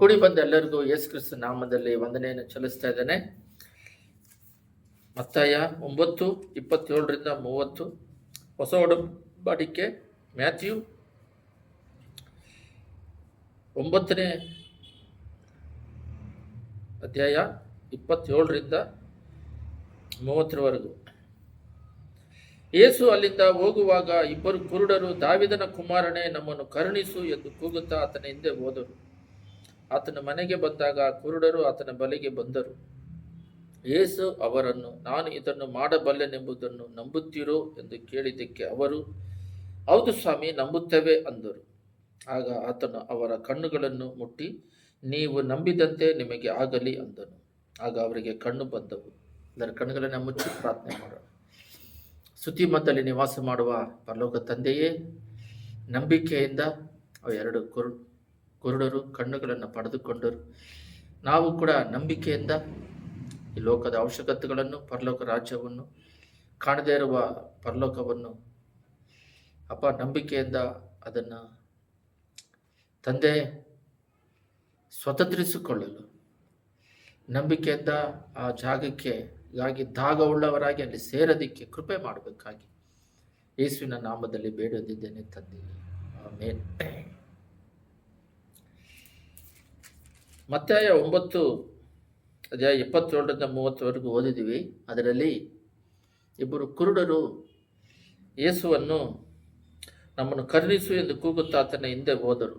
ಕೂಡಿ ಬಂದ ಎಲ್ಲರಿಗೂ ಯೇಸು ಕ್ರಿಸ್ತ ನಾಮದಲ್ಲಿ ವಂದನೆಯನ್ನು ಚಲಿಸ್ತಾ ಇದ್ದೇನೆ. ಮತ್ತಾಯ 9:27-30, ಹೊಸ ಒಡಂಬಡಿಕೆ ಮ್ಯಾಥ್ಯೂ 9ನೇ ಅಧ್ಯಾಯ 27-30. ಯೇಸು ಅಲ್ಲಿಂದ ಹೋಗುವಾಗ ಇಬ್ಬರು ಕುರುಡರು, ದಾವಿದನ ಕುಮಾರನೇ, ನಮ್ಮನ್ನು ಕರುಣಿಸು ಎಂದು ಕೂಗುತ್ತಾ ಆತನ ಹಿಂದೆ ಹೋದರು. ಆತನ ಮನೆಗೆ ಬಂದಾಗ ಕುರುಡರು ಆತನ ಬಳಿಗೆ ಬಂದರು. ಯೇಸು ಅವರನ್ನು, ನಾನು ಇದನ್ನು ಮಾಡಬಲ್ಲೆನೆಂಬುದನ್ನು ನಂಬುತ್ತೀರೋ ಎಂದು ಕೇಳಿದ್ದಕ್ಕೆ ಅವರು, ಹೌದು ಸ್ವಾಮಿ, ನಂಬುತ್ತೇವೆ ಅಂದರು. ಆಗ ಆತನು ಅವರ ಕಣ್ಣುಗಳನ್ನು ಮುಟ್ಟಿ, ನೀವು ನಂಬಿದಂತೆ ನಿಮಗೆ ಆಗಲಿ ಅಂದನು. ಆಗ ಅವರಿಗೆ ಕಣ್ಣು ಬಂದವು. ಅದರ ಕಣ್ಣುಗಳನ್ನು ಮುಚ್ಚಿ ಪ್ರಾರ್ಥನೆ ಮಾಡೋಣ. ಸ್ತುತಿ ಮಧ್ಯದಲ್ಲಿ ನಿವಾಸ ಮಾಡುವ ಪರಲೋಕ ತಂದೆಯೇ, ನಂಬಿಕೆಯಿಂದ ಎರಡು ಕುರುಡರು ಕಣ್ಣುಗಳನ್ನು ಪಡೆದುಕೊಂಡರು. ನಾವು ಕೂಡ ನಂಬಿಕೆಯಿಂದ ಈ ಲೋಕದ ಅವಶ್ಯಕತೆಗಳನ್ನು, ಪರಲೋಕ ರಾಜ್ಯವನ್ನು, ಕಾಣದೇ ಇರುವ ಪರಲೋಕವನ್ನು ನಂಬಿಕೆಯಿಂದ ಅದನ್ನು ತಂದೆ ಸ್ವತಂತ್ರಿಸಿಕೊಳ್ಳಲು, ನಂಬಿಕೆಯಿಂದ ಆ ಜಾಗಕ್ಕೆ ದಾಗವುಳ್ಳವರಾಗಿ ಅಲ್ಲಿ ಸೇರೋದಕ್ಕೆ ಕೃಪೆ ಮಾಡಬೇಕಾಗಿ ಯೇಸುವಿನ ನಾಮದಲ್ಲಿ ಬೇಡದಿದ್ದೇನೆ ತಂದೆ, ಆಮೆನ್. ಮತ್ತಾಯ 9:27-30 ಓದಿದ್ದೀವಿ. ಅದರಲ್ಲಿ ಇಬ್ಬರು ಕುರುಡರು ಯೇಸುವನ್ನು, ನಮ್ಮನ್ನು ಕರುಣಿಸು ಎಂದು ಕೂಗುತ್ತಾ ಆತನ ಹಿಂದೆ ಹೋದರು.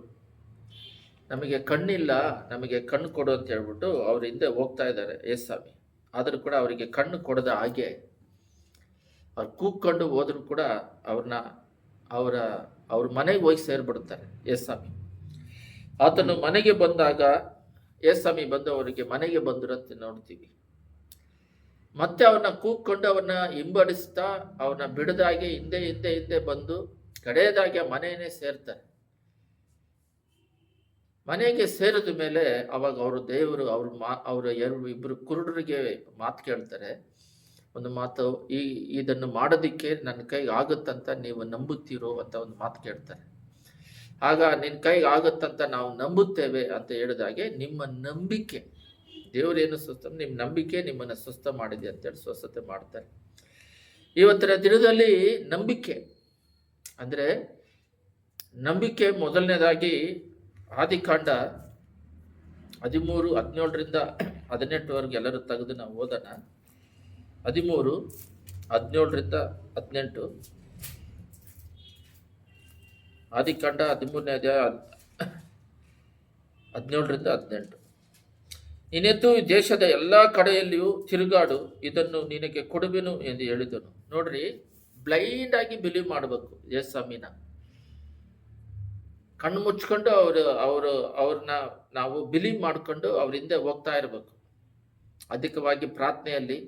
ನಮಗೆ ಕಣ್ಣಿಲ್ಲ, ನಮಗೆ ಕಣ್ಣು ಕೊಡು ಅಂತ ಹೇಳ್ಬಿಟ್ಟು ಅವ್ರ ಹಿಂದೆ ಹೋಗ್ತಾ ಇದ್ದಾರೆ ಯೇಸ್ವಾಮಿ. ಆದರೂ ಕೂಡ ಅವರಿಗೆ ಕಣ್ಣು ಕೊಡದ ಹಾಗೆ ಅವ್ರು ಕೂಗ್ಕೊಂಡು ಹೋದ್ರು ಕೂಡ ಅವ್ರ ಮನೆಗೆ ಹೋಗಿ ಸೇರಿಬಿಡ್ತಾರೆ ಯೇಸ್ವಾಮಿ. ಆತನು ಮನೆಗೆ ಬಂದಾಗ ಯೇಸ್ವಾಮಿ ಬಂದು ಅವರಿಗೆ ಮನೆಗೆ ಬಂದಿರಂತೆ ನೋಡ್ತೀವಿ. ಮತ್ತೆ ಅವನ್ನ ಕೂಗ್ಕೊಂಡು ಅವನ್ನ ಹಿಂಬಡಿಸ್ತಾ ಅವನ್ನ ಬಿಡದಾಗೆ ಹಿಂದೆ ಹಿಂದೆ ಹಿಂದೆ ಬಂದು ಕಡೆಯದಾಗೆ ಮನೆಯೇ ಸೇರ್ತಾರೆ. ಮನೆಗೆ ಸೇರಿದ ಮೇಲೆ ಅವಾಗ ಅವರು ದೇವರು ಅವರ ಇಬ್ಬರು ಕುರುಡರಿಗೆ ಮಾತು ಕೇಳ್ತಾರೆ. ಒಂದು ಮಾತು, ಇದನ್ನು ಮಾಡೋದಿಕ್ಕೆ ನನ್ನ ಕೈಗೆ ಆಗುತ್ತಂತ ನೀವು ನಂಬುತ್ತೀರೋ ಅಂತ ಒಂದು ಮಾತು ಕೇಳ್ತಾರೆ. ಆಗ ನಿನ್ನ ಕೈಗೆ ಆಗುತ್ತಂತ ನಾವು ನಂಬುತ್ತೇವೆ ಅಂತ ಹೇಳಿದಾಗೆ, ನಿಮ್ಮ ನಂಬಿಕೆ, ದೇವರೇನು ಸ್ವಸ್ಥ, ನಿಮ್ಮ ನಂಬಿಕೆ ನಿಮ್ಮನ್ನು ಸ್ವಸ್ಥ ಮಾಡಿದೆ ಅಂತೇಳಿ ಸ್ವಸ್ಥತೆ ಮಾಡ್ತಾರೆ. ಇವತ್ತಿನ ದಿನದಲ್ಲಿ ನಂಬಿಕೆ ಅಂದರೆ, ನಂಬಿಕೆ ಮೊದಲನೇದಾಗಿ ಆದಿಕಾಂಡ 13:17-18 ಎಲ್ಲರೂ ತೆಗೆದು ನಾವು ಓದೋಣ. 13:17-18, ಆದಿಕಾಂಡ 13ನೇ ಅಧ್ಯಾಯ 17-18. ನೀನೆದ್ದು ದೇಶದ ಎಲ್ಲ ಕಡೆಯಲ್ಲಿಯೂ ತಿರುಗಾಡು, ಇದನ್ನು ನಿನಗೆ ಕೊಡುವೆನು ಎಂದು ಹೇಳಿದನು. ನೋಡ್ರಿ, ಬ್ಲೈಂಡ್ ಆಗಿ ಬಿಲೀವ್ ಮಾಡಬೇಕು ಯೇಸ್ವಾಮಿನ. ಕಣ್ಣು ಮುಚ್ಕೊಂಡು ಅವ್ರನ್ನ ನಾವು ಬಿಲೀವ್ ಮಾಡಿಕೊಂಡು ಅವ್ರ ಹಿಂದೆ ಹೋಗ್ತಾ ಇರಬೇಕು. ಅಧಿಕವಾಗಿ ಪ್ರಾರ್ಥನೆಯಲ್ಲಿ,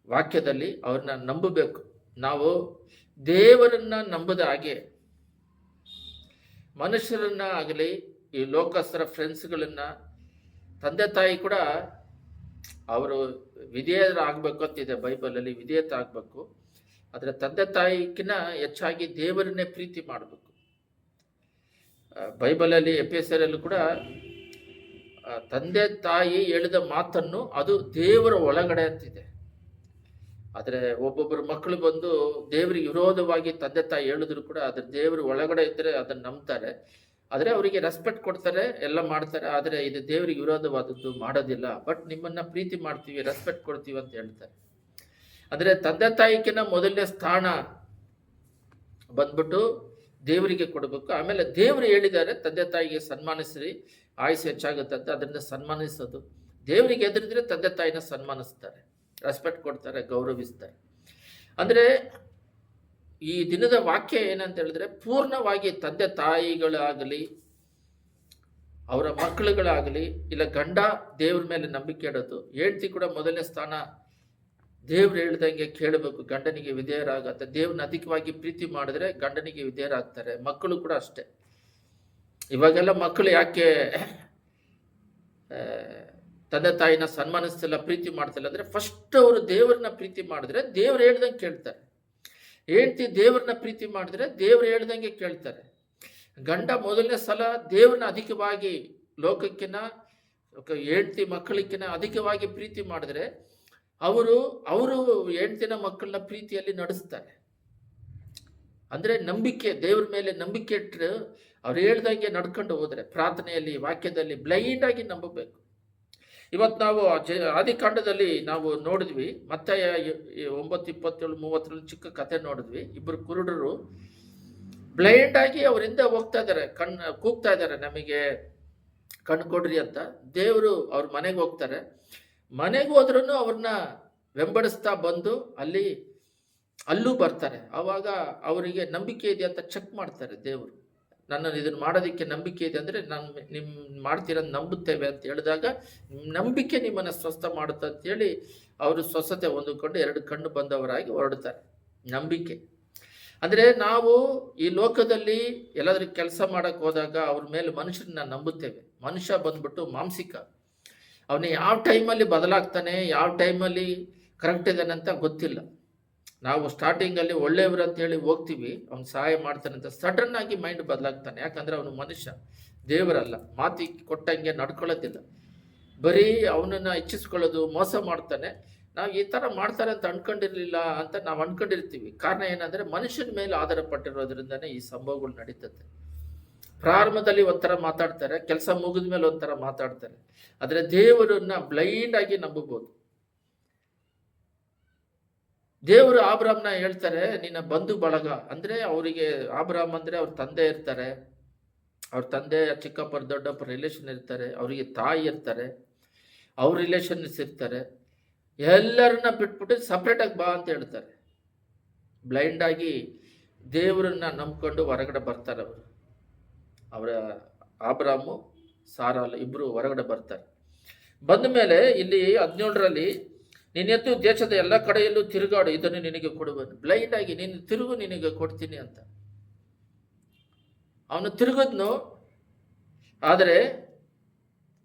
ವಾಕ್ಯದಲ್ಲಿ ಅವ್ರನ್ನ ನಂಬಬೇಕು. ನಾವು ದೇವರನ್ನ ನಂಬದ ಹಾಗೆ ಮನುಷ್ಯರನ್ನ ಆಗಲಿ, ಈ ಲೋಕಸ್ಥರ ಫ್ರೆಂಡ್ಸ್ಗಳನ್ನ, ತಂದೆ ತಾಯಿ ಕೂಡ ಅವರು ವಿಧೇಯರಾಗಬೇಕು ಅಂತಿದೆ ಬೈಬಲಲ್ಲಿ, ವಿಧೇಯತೆ ಆಗಬೇಕು. ಆದರೆ ತಂದೆ ತಾಯಿಗಿನ್ನ ಹೆಚ್ಚಾಗಿ ದೇವರನ್ನೇ ಪ್ರೀತಿ ಮಾಡಬೇಕು. ಬೈಬಲಲ್ಲಿ ಎಫೆಸರಲ್ಲೂ ಕೂಡ ತಂದೆ ತಾಯಿ ಹೇಳಿದ ಮಾತನ್ನು ಅದು ದೇವರ ಒಳಗಡೆ ಅಂತಿದೆ. ಆದರೆ ಒಬ್ಬೊಬ್ಬರು ಮಕ್ಕಳು ಬಂದು ದೇವರಿಗೆ ವಿರೋಧವಾಗಿ ತಂದೆ ತಾಯಿ ಹೇಳಿದ್ರು ಕೂಡ ಅದ್ರ ದೇವರು ಒಳಗಡೆ ಇದ್ದರೆ ಅದನ್ನು ನಂಬ್ತಾರೆ. ಆದರೆ ಅವರಿಗೆ ರೆಸ್ಪೆಕ್ಟ್ ಕೊಡ್ತಾರೆ, ಎಲ್ಲ ಮಾಡ್ತಾರೆ. ಆದರೆ ಇದು ದೇವರಿಗೆ ವಿರೋಧವಾದದ್ದು ಮಾಡೋದಿಲ್ಲ. ಬಟ್ ನಿಮ್ಮನ್ನ ಪ್ರೀತಿ ಮಾಡ್ತೀವಿ, ರೆಸ್ಪೆಕ್ಟ್ ಕೊಡ್ತೀವಿ ಅಂತ ಹೇಳ್ತಾರೆ. ಅಂದರೆ ತಂದೆ ತಾಯಿಗಿನ್ನ ಮೊದಲನೇ ಸ್ಥಾನ ಬಂದ್ಬಿಟ್ಟು ದೇವರಿಗೆ ಕೊಡಬೇಕು. ಆಮೇಲೆ ದೇವರು ಹೇಳಿದ್ದಾರೆ, ತಂದೆ ತಾಯಿಗೆ ಸನ್ಮಾನಿಸ್ರಿ, ಆಯುಷ್ಯ ಹೆಚ್ಚಾಗುತ್ತೆ ಅಂತ, ಅದರಿಂದ ಸನ್ಮಾನಿಸೋದು. ದೇವರಿಗೆ ಎದುರಿದ್ರೆ ತಂದೆ ತಾಯಿನ ಸನ್ಮಾನಿಸ್ತಾರೆ, ರೆಸ್ಪೆಕ್ಟ್ ಕೊಡ್ತಾರೆ, ಗೌರವಿಸ್ತಾರೆ. ಅಂದರೆ ಈ ದಿನದ ವಾಕ್ಯ ಏನಂತ ಹೇಳಿದ್ರೆ, ಪೂರ್ಣವಾಗಿ ತಂದೆ ತಾಯಿಗಳಾಗಲಿ, ಅವರ ಮಕ್ಕಳುಗಳಾಗಲಿ, ಇಲ್ಲ ಗಂಡ ದೇವ್ರ ಮೇಲೆ ನಂಬಿಕೆ ಇಡೋದು. ಹೆಂಡತಿ ಕೂಡ ಮೊದಲನೇ ಸ್ಥಾನ, ದೇವ್ರು ಹೇಳ್ದಂಗೆ ಕೇಳಬೇಕು, ಗಂಡನಿಗೆ ವಿಧೇಯರಾಗತ್ತೆ. ದೇವ್ರನ್ನ ಅಧಿಕವಾಗಿ ಪ್ರೀತಿ ಮಾಡಿದ್ರೆ ಗಂಡನಿಗೆ ವಿಧೇಯರಾಗ್ತಾರೆ. ಮಕ್ಕಳು ಕೂಡ ಅಷ್ಟೇ. ಇವಾಗೆಲ್ಲ ಮಕ್ಕಳು ಯಾಕೆ ತಂದೆ ತಾಯಿನ ಸನ್ಮಾನಿಸ್ತಿಲ್ಲ, ಪ್ರೀತಿ ಮಾಡ್ತಿಲ್ಲ ಅಂದರೆ, ಫಸ್ಟ್ ಅವರು ದೇವ್ರನ್ನ ಪ್ರೀತಿ ಮಾಡಿದ್ರೆ ದೇವ್ರು ಹೇಳ್ದಂಗೆ ಕೇಳ್ತಾರೆ. ಹೆಂಡತಿ ದೇವ್ರನ್ನ ಪ್ರೀತಿ ಮಾಡಿದ್ರೆ ದೇವ್ರು ಹೇಳ್ದಂಗೆ ಕೇಳ್ತಾರೆ. ಗಂಡ ಮೊದಲನೇ ಸಲ ದೇವ್ರನ್ನ ಅಧಿಕವಾಗಿ ಲೋಕಕ್ಕಿಂತ ಹೆಂಡತಿ ಮಕ್ಕಳಿಗಿಂತ ಅಧಿಕವಾಗಿ ಪ್ರೀತಿ ಮಾಡಿದ್ರೆ ಅವರು ಹೆಂಡತಿನ ಮಕ್ಕಳನ್ನ ಪ್ರೀತಿಯಲ್ಲಿ ನಡೆಸ್ತಾರೆ. ಅಂದರೆ ನಂಬಿಕೆ, ದೇವ್ರ ಮೇಲೆ ನಂಬಿಕೆ ಇಟ್ಟರೆ ಅವ್ರು ಹೇಳ್ದಂಗೆ ನಡ್ಕೊಂಡು ಹೋದರೆ, ಪ್ರಾರ್ಥನೆಯಲ್ಲಿ ವಾಕ್ಯದಲ್ಲಿ ಬ್ಲೈಂಡ್ ಆಗಿ ನಂಬಬೇಕು. ಇವತ್ತು ನಾವು ಆದಿಕಾಂಡದಲ್ಲಿ ನಾವು ನೋಡಿದ್ವಿ, ಮತ್ತೆ 9:27-30 ಚಿಕ್ಕ ಕತೆ ನೋಡಿದ್ವಿ. ಇಬ್ಬರು ಕುರುಡರು ಬ್ಲೈಂಡ್ ಆಗಿ ಅವರಿಂದ ಹೋಗ್ತಾ ಇದ್ದಾರೆ, ಕೂಗ್ತಾ ಇದ್ದಾರೆ, ನಮಗೆ ಕಣ್ಣು ಕೊಡ್ರಿ ಅಂತ. ದೇವರು ಅವ್ರ ಮನೆಗೆ ಹೋಗ್ತಾರೆ. ಮನೆಗೆ ಹೋದ್ರೂ ಅವ್ರನ್ನ ಬೆಂಬಡಿಸ್ತಾ ಬಂದು ಅಲ್ಲೂ ಬರ್ತಾರೆ. ಆವಾಗ ಅವರಿಗೆ ನಂಬಿಕೆ ಇದೆ ಅಂತ ಚೆಕ್ ಮಾಡ್ತಾರೆ ದೇವರು. ನನ್ನನ್ನು ಇದನ್ನು ಮಾಡೋದಕ್ಕೆ ನಂಬಿಕೆ ಇದೆ ಅಂದರೆ ನಿಮ್ಮ ಮಾಡ್ತೀರಂತ ನಂಬುತ್ತೇವೆ ಅಂತ ಹೇಳಿದಾಗ ನಂಬಿಕೆ ನಿಮ್ಮನ್ನು ಸ್ವಸ್ಥ ಮಾಡುತ್ತೆ ಅಂತೇಳಿ ಅವರು ಸ್ವಸ್ಥತೆ ಹೊಂದಿಕೊಂಡು 2 ಕಣ್ಣು ಬಂದವರಾಗಿ ಹೊರಡ್ತಾರೆ. ನಂಬಿಕೆ ಅಂದರೆ ನಾವು ಈ ಲೋಕದಲ್ಲಿ ಎಲ್ಲಾದ್ರೂ ಕೆಲಸ ಮಾಡೋಕ್ಕೆ ಹೋದಾಗ ಅವ್ರ ಮೇಲೆ ಮನುಷ್ಯರನ್ನ ನಂಬುತ್ತೇವೆ. ಮನುಷ್ಯ ಬಂದ್ಬಿಟ್ಟು ಮಾಂಸಿಕ, ಅವನು ಯಾವ ಟೈಮಲ್ಲಿ ಬದಲಾಗ್ತಾನೆ, ಯಾವ ಟೈಮಲ್ಲಿ ಕರೆಕ್ಟ್ ಇದ್ದಾನೆ ಅಂತ ಗೊತ್ತಿಲ್ಲ. ನಾವು ಸ್ಟಾರ್ಟಿಂಗಲ್ಲಿ ಒಳ್ಳೆಯವರು ಅಂತೇಳಿ ಹೋಗ್ತೀವಿ, ಅವ್ನು ಸಹಾಯ ಮಾಡ್ತಾನೆ ಅಂತ ಸಡನ್ ಆಗಿ ಮೈಂಡ್ ಬದಲಾಗ್ತಾನೆ. ಯಾಕಂದರೆ ಅವನು ಮನುಷ್ಯ, ದೇವರಲ್ಲ. ಮಾತಿ ಕೊಟ್ಟಂಗೆ ನಡ್ಕೊಳ್ಳೋದಿಲ್ಲ, ಬರೀ ಅವನನ್ನು ಹೆಚ್ಚಿಸ್ಕೊಳ್ಳೋದು, ಮೋಸ ಮಾಡ್ತಾನೆ. ನಾವು ಈ ಥರ ಮಾಡ್ತಾರೆ ಅಂತ ಅನ್ಕೊಂಡಿರಲಿಲ್ಲ ಅಂತ ನಾವು ಅನ್ಕೊಂಡಿರ್ತೀವಿ. ಕಾರಣ ಏನಂದರೆ ಮನುಷ್ಯನ ಮೇಲೆ ಆಧಾರ ಪಟ್ಟಿರೋದ್ರಿಂದನೇ ಈ ಸಂಭವಗಳು ನಡೀತದೆ. ಪ್ರಾರಂಭದಲ್ಲಿ ಒಂಥರ ಮಾತಾಡ್ತಾರೆ, ಕೆಲಸ ಮುಗಿದ ಮೇಲೆ ಒಂಥರ ಮಾತಾಡ್ತಾರೆ. ಆದರೆ ದೇವರನ್ನ ಬ್ಲೈಂಡ್ ಆಗಿ ನಂಬಬಹುದು. ದೇವರು ಆಬ್ರಾಮ್ನ ಹೇಳ್ತಾರೆ, ನಿನ್ನ ಬಂಧು ಬಳಗ ಅಂದರೆ ಅವರಿಗೆ ಆಬ್ರಾಮ್ ಅಂದರೆ ಅವ್ರ ತಂದೆ ಇರ್ತಾರೆ, ಅವ್ರ ತಂದೆ ಚಿಕ್ಕಪ್ಪರ ದೊಡ್ಡಪ್ಪರ ರಿಲೇಷನ್ ಇರ್ತಾರೆ, ಅವರಿಗೆ ತಾಯಿ ಇರ್ತಾರೆ, ಅವ್ರ ರಿಲೇಷನ್ಸ್ ಇರ್ತಾರೆ. ಎಲ್ಲರನ್ನ ಬಿಟ್ಬಿಟ್ಟು ಸಪ್ರೇಟಾಗಿ ಬಾ ಅಂತ ಹೇಳ್ತಾರೆ. ಬ್ಲೈಂಡ್ ಆಗಿ ದೇವರನ್ನ ನಂಬ್ಕೊಂಡು ಹೊರಗಡೆ ಬರ್ತಾರೆ. ಅವರ ಆಬ್ರಾಮು ಸಾರಾಲ್ ಇಬ್ಬರು ಹೊರಗಡೆ ಬರ್ತಾರೆ. ಬಂದ ಮೇಲೆ ಇಲ್ಲಿ 17ರಲ್ಲಿ ನೀನೆತ್ತು ದೇಶದ ಎಲ್ಲ ಕಡೆಯಲ್ಲೂ ತಿರುಗಾಡು, ಇದನ್ನು ನಿನಗೆ ಕೊಡುವನು. ಬ್ಲೈಂಡ್ ಆಗಿ ನೀನು ತಿರುಗು, ನಿನಗೆ ಕೊಡ್ತೀನಿ ಅಂತ ಅವನು ತಿರುಗದ್ನು. ಆದರೆ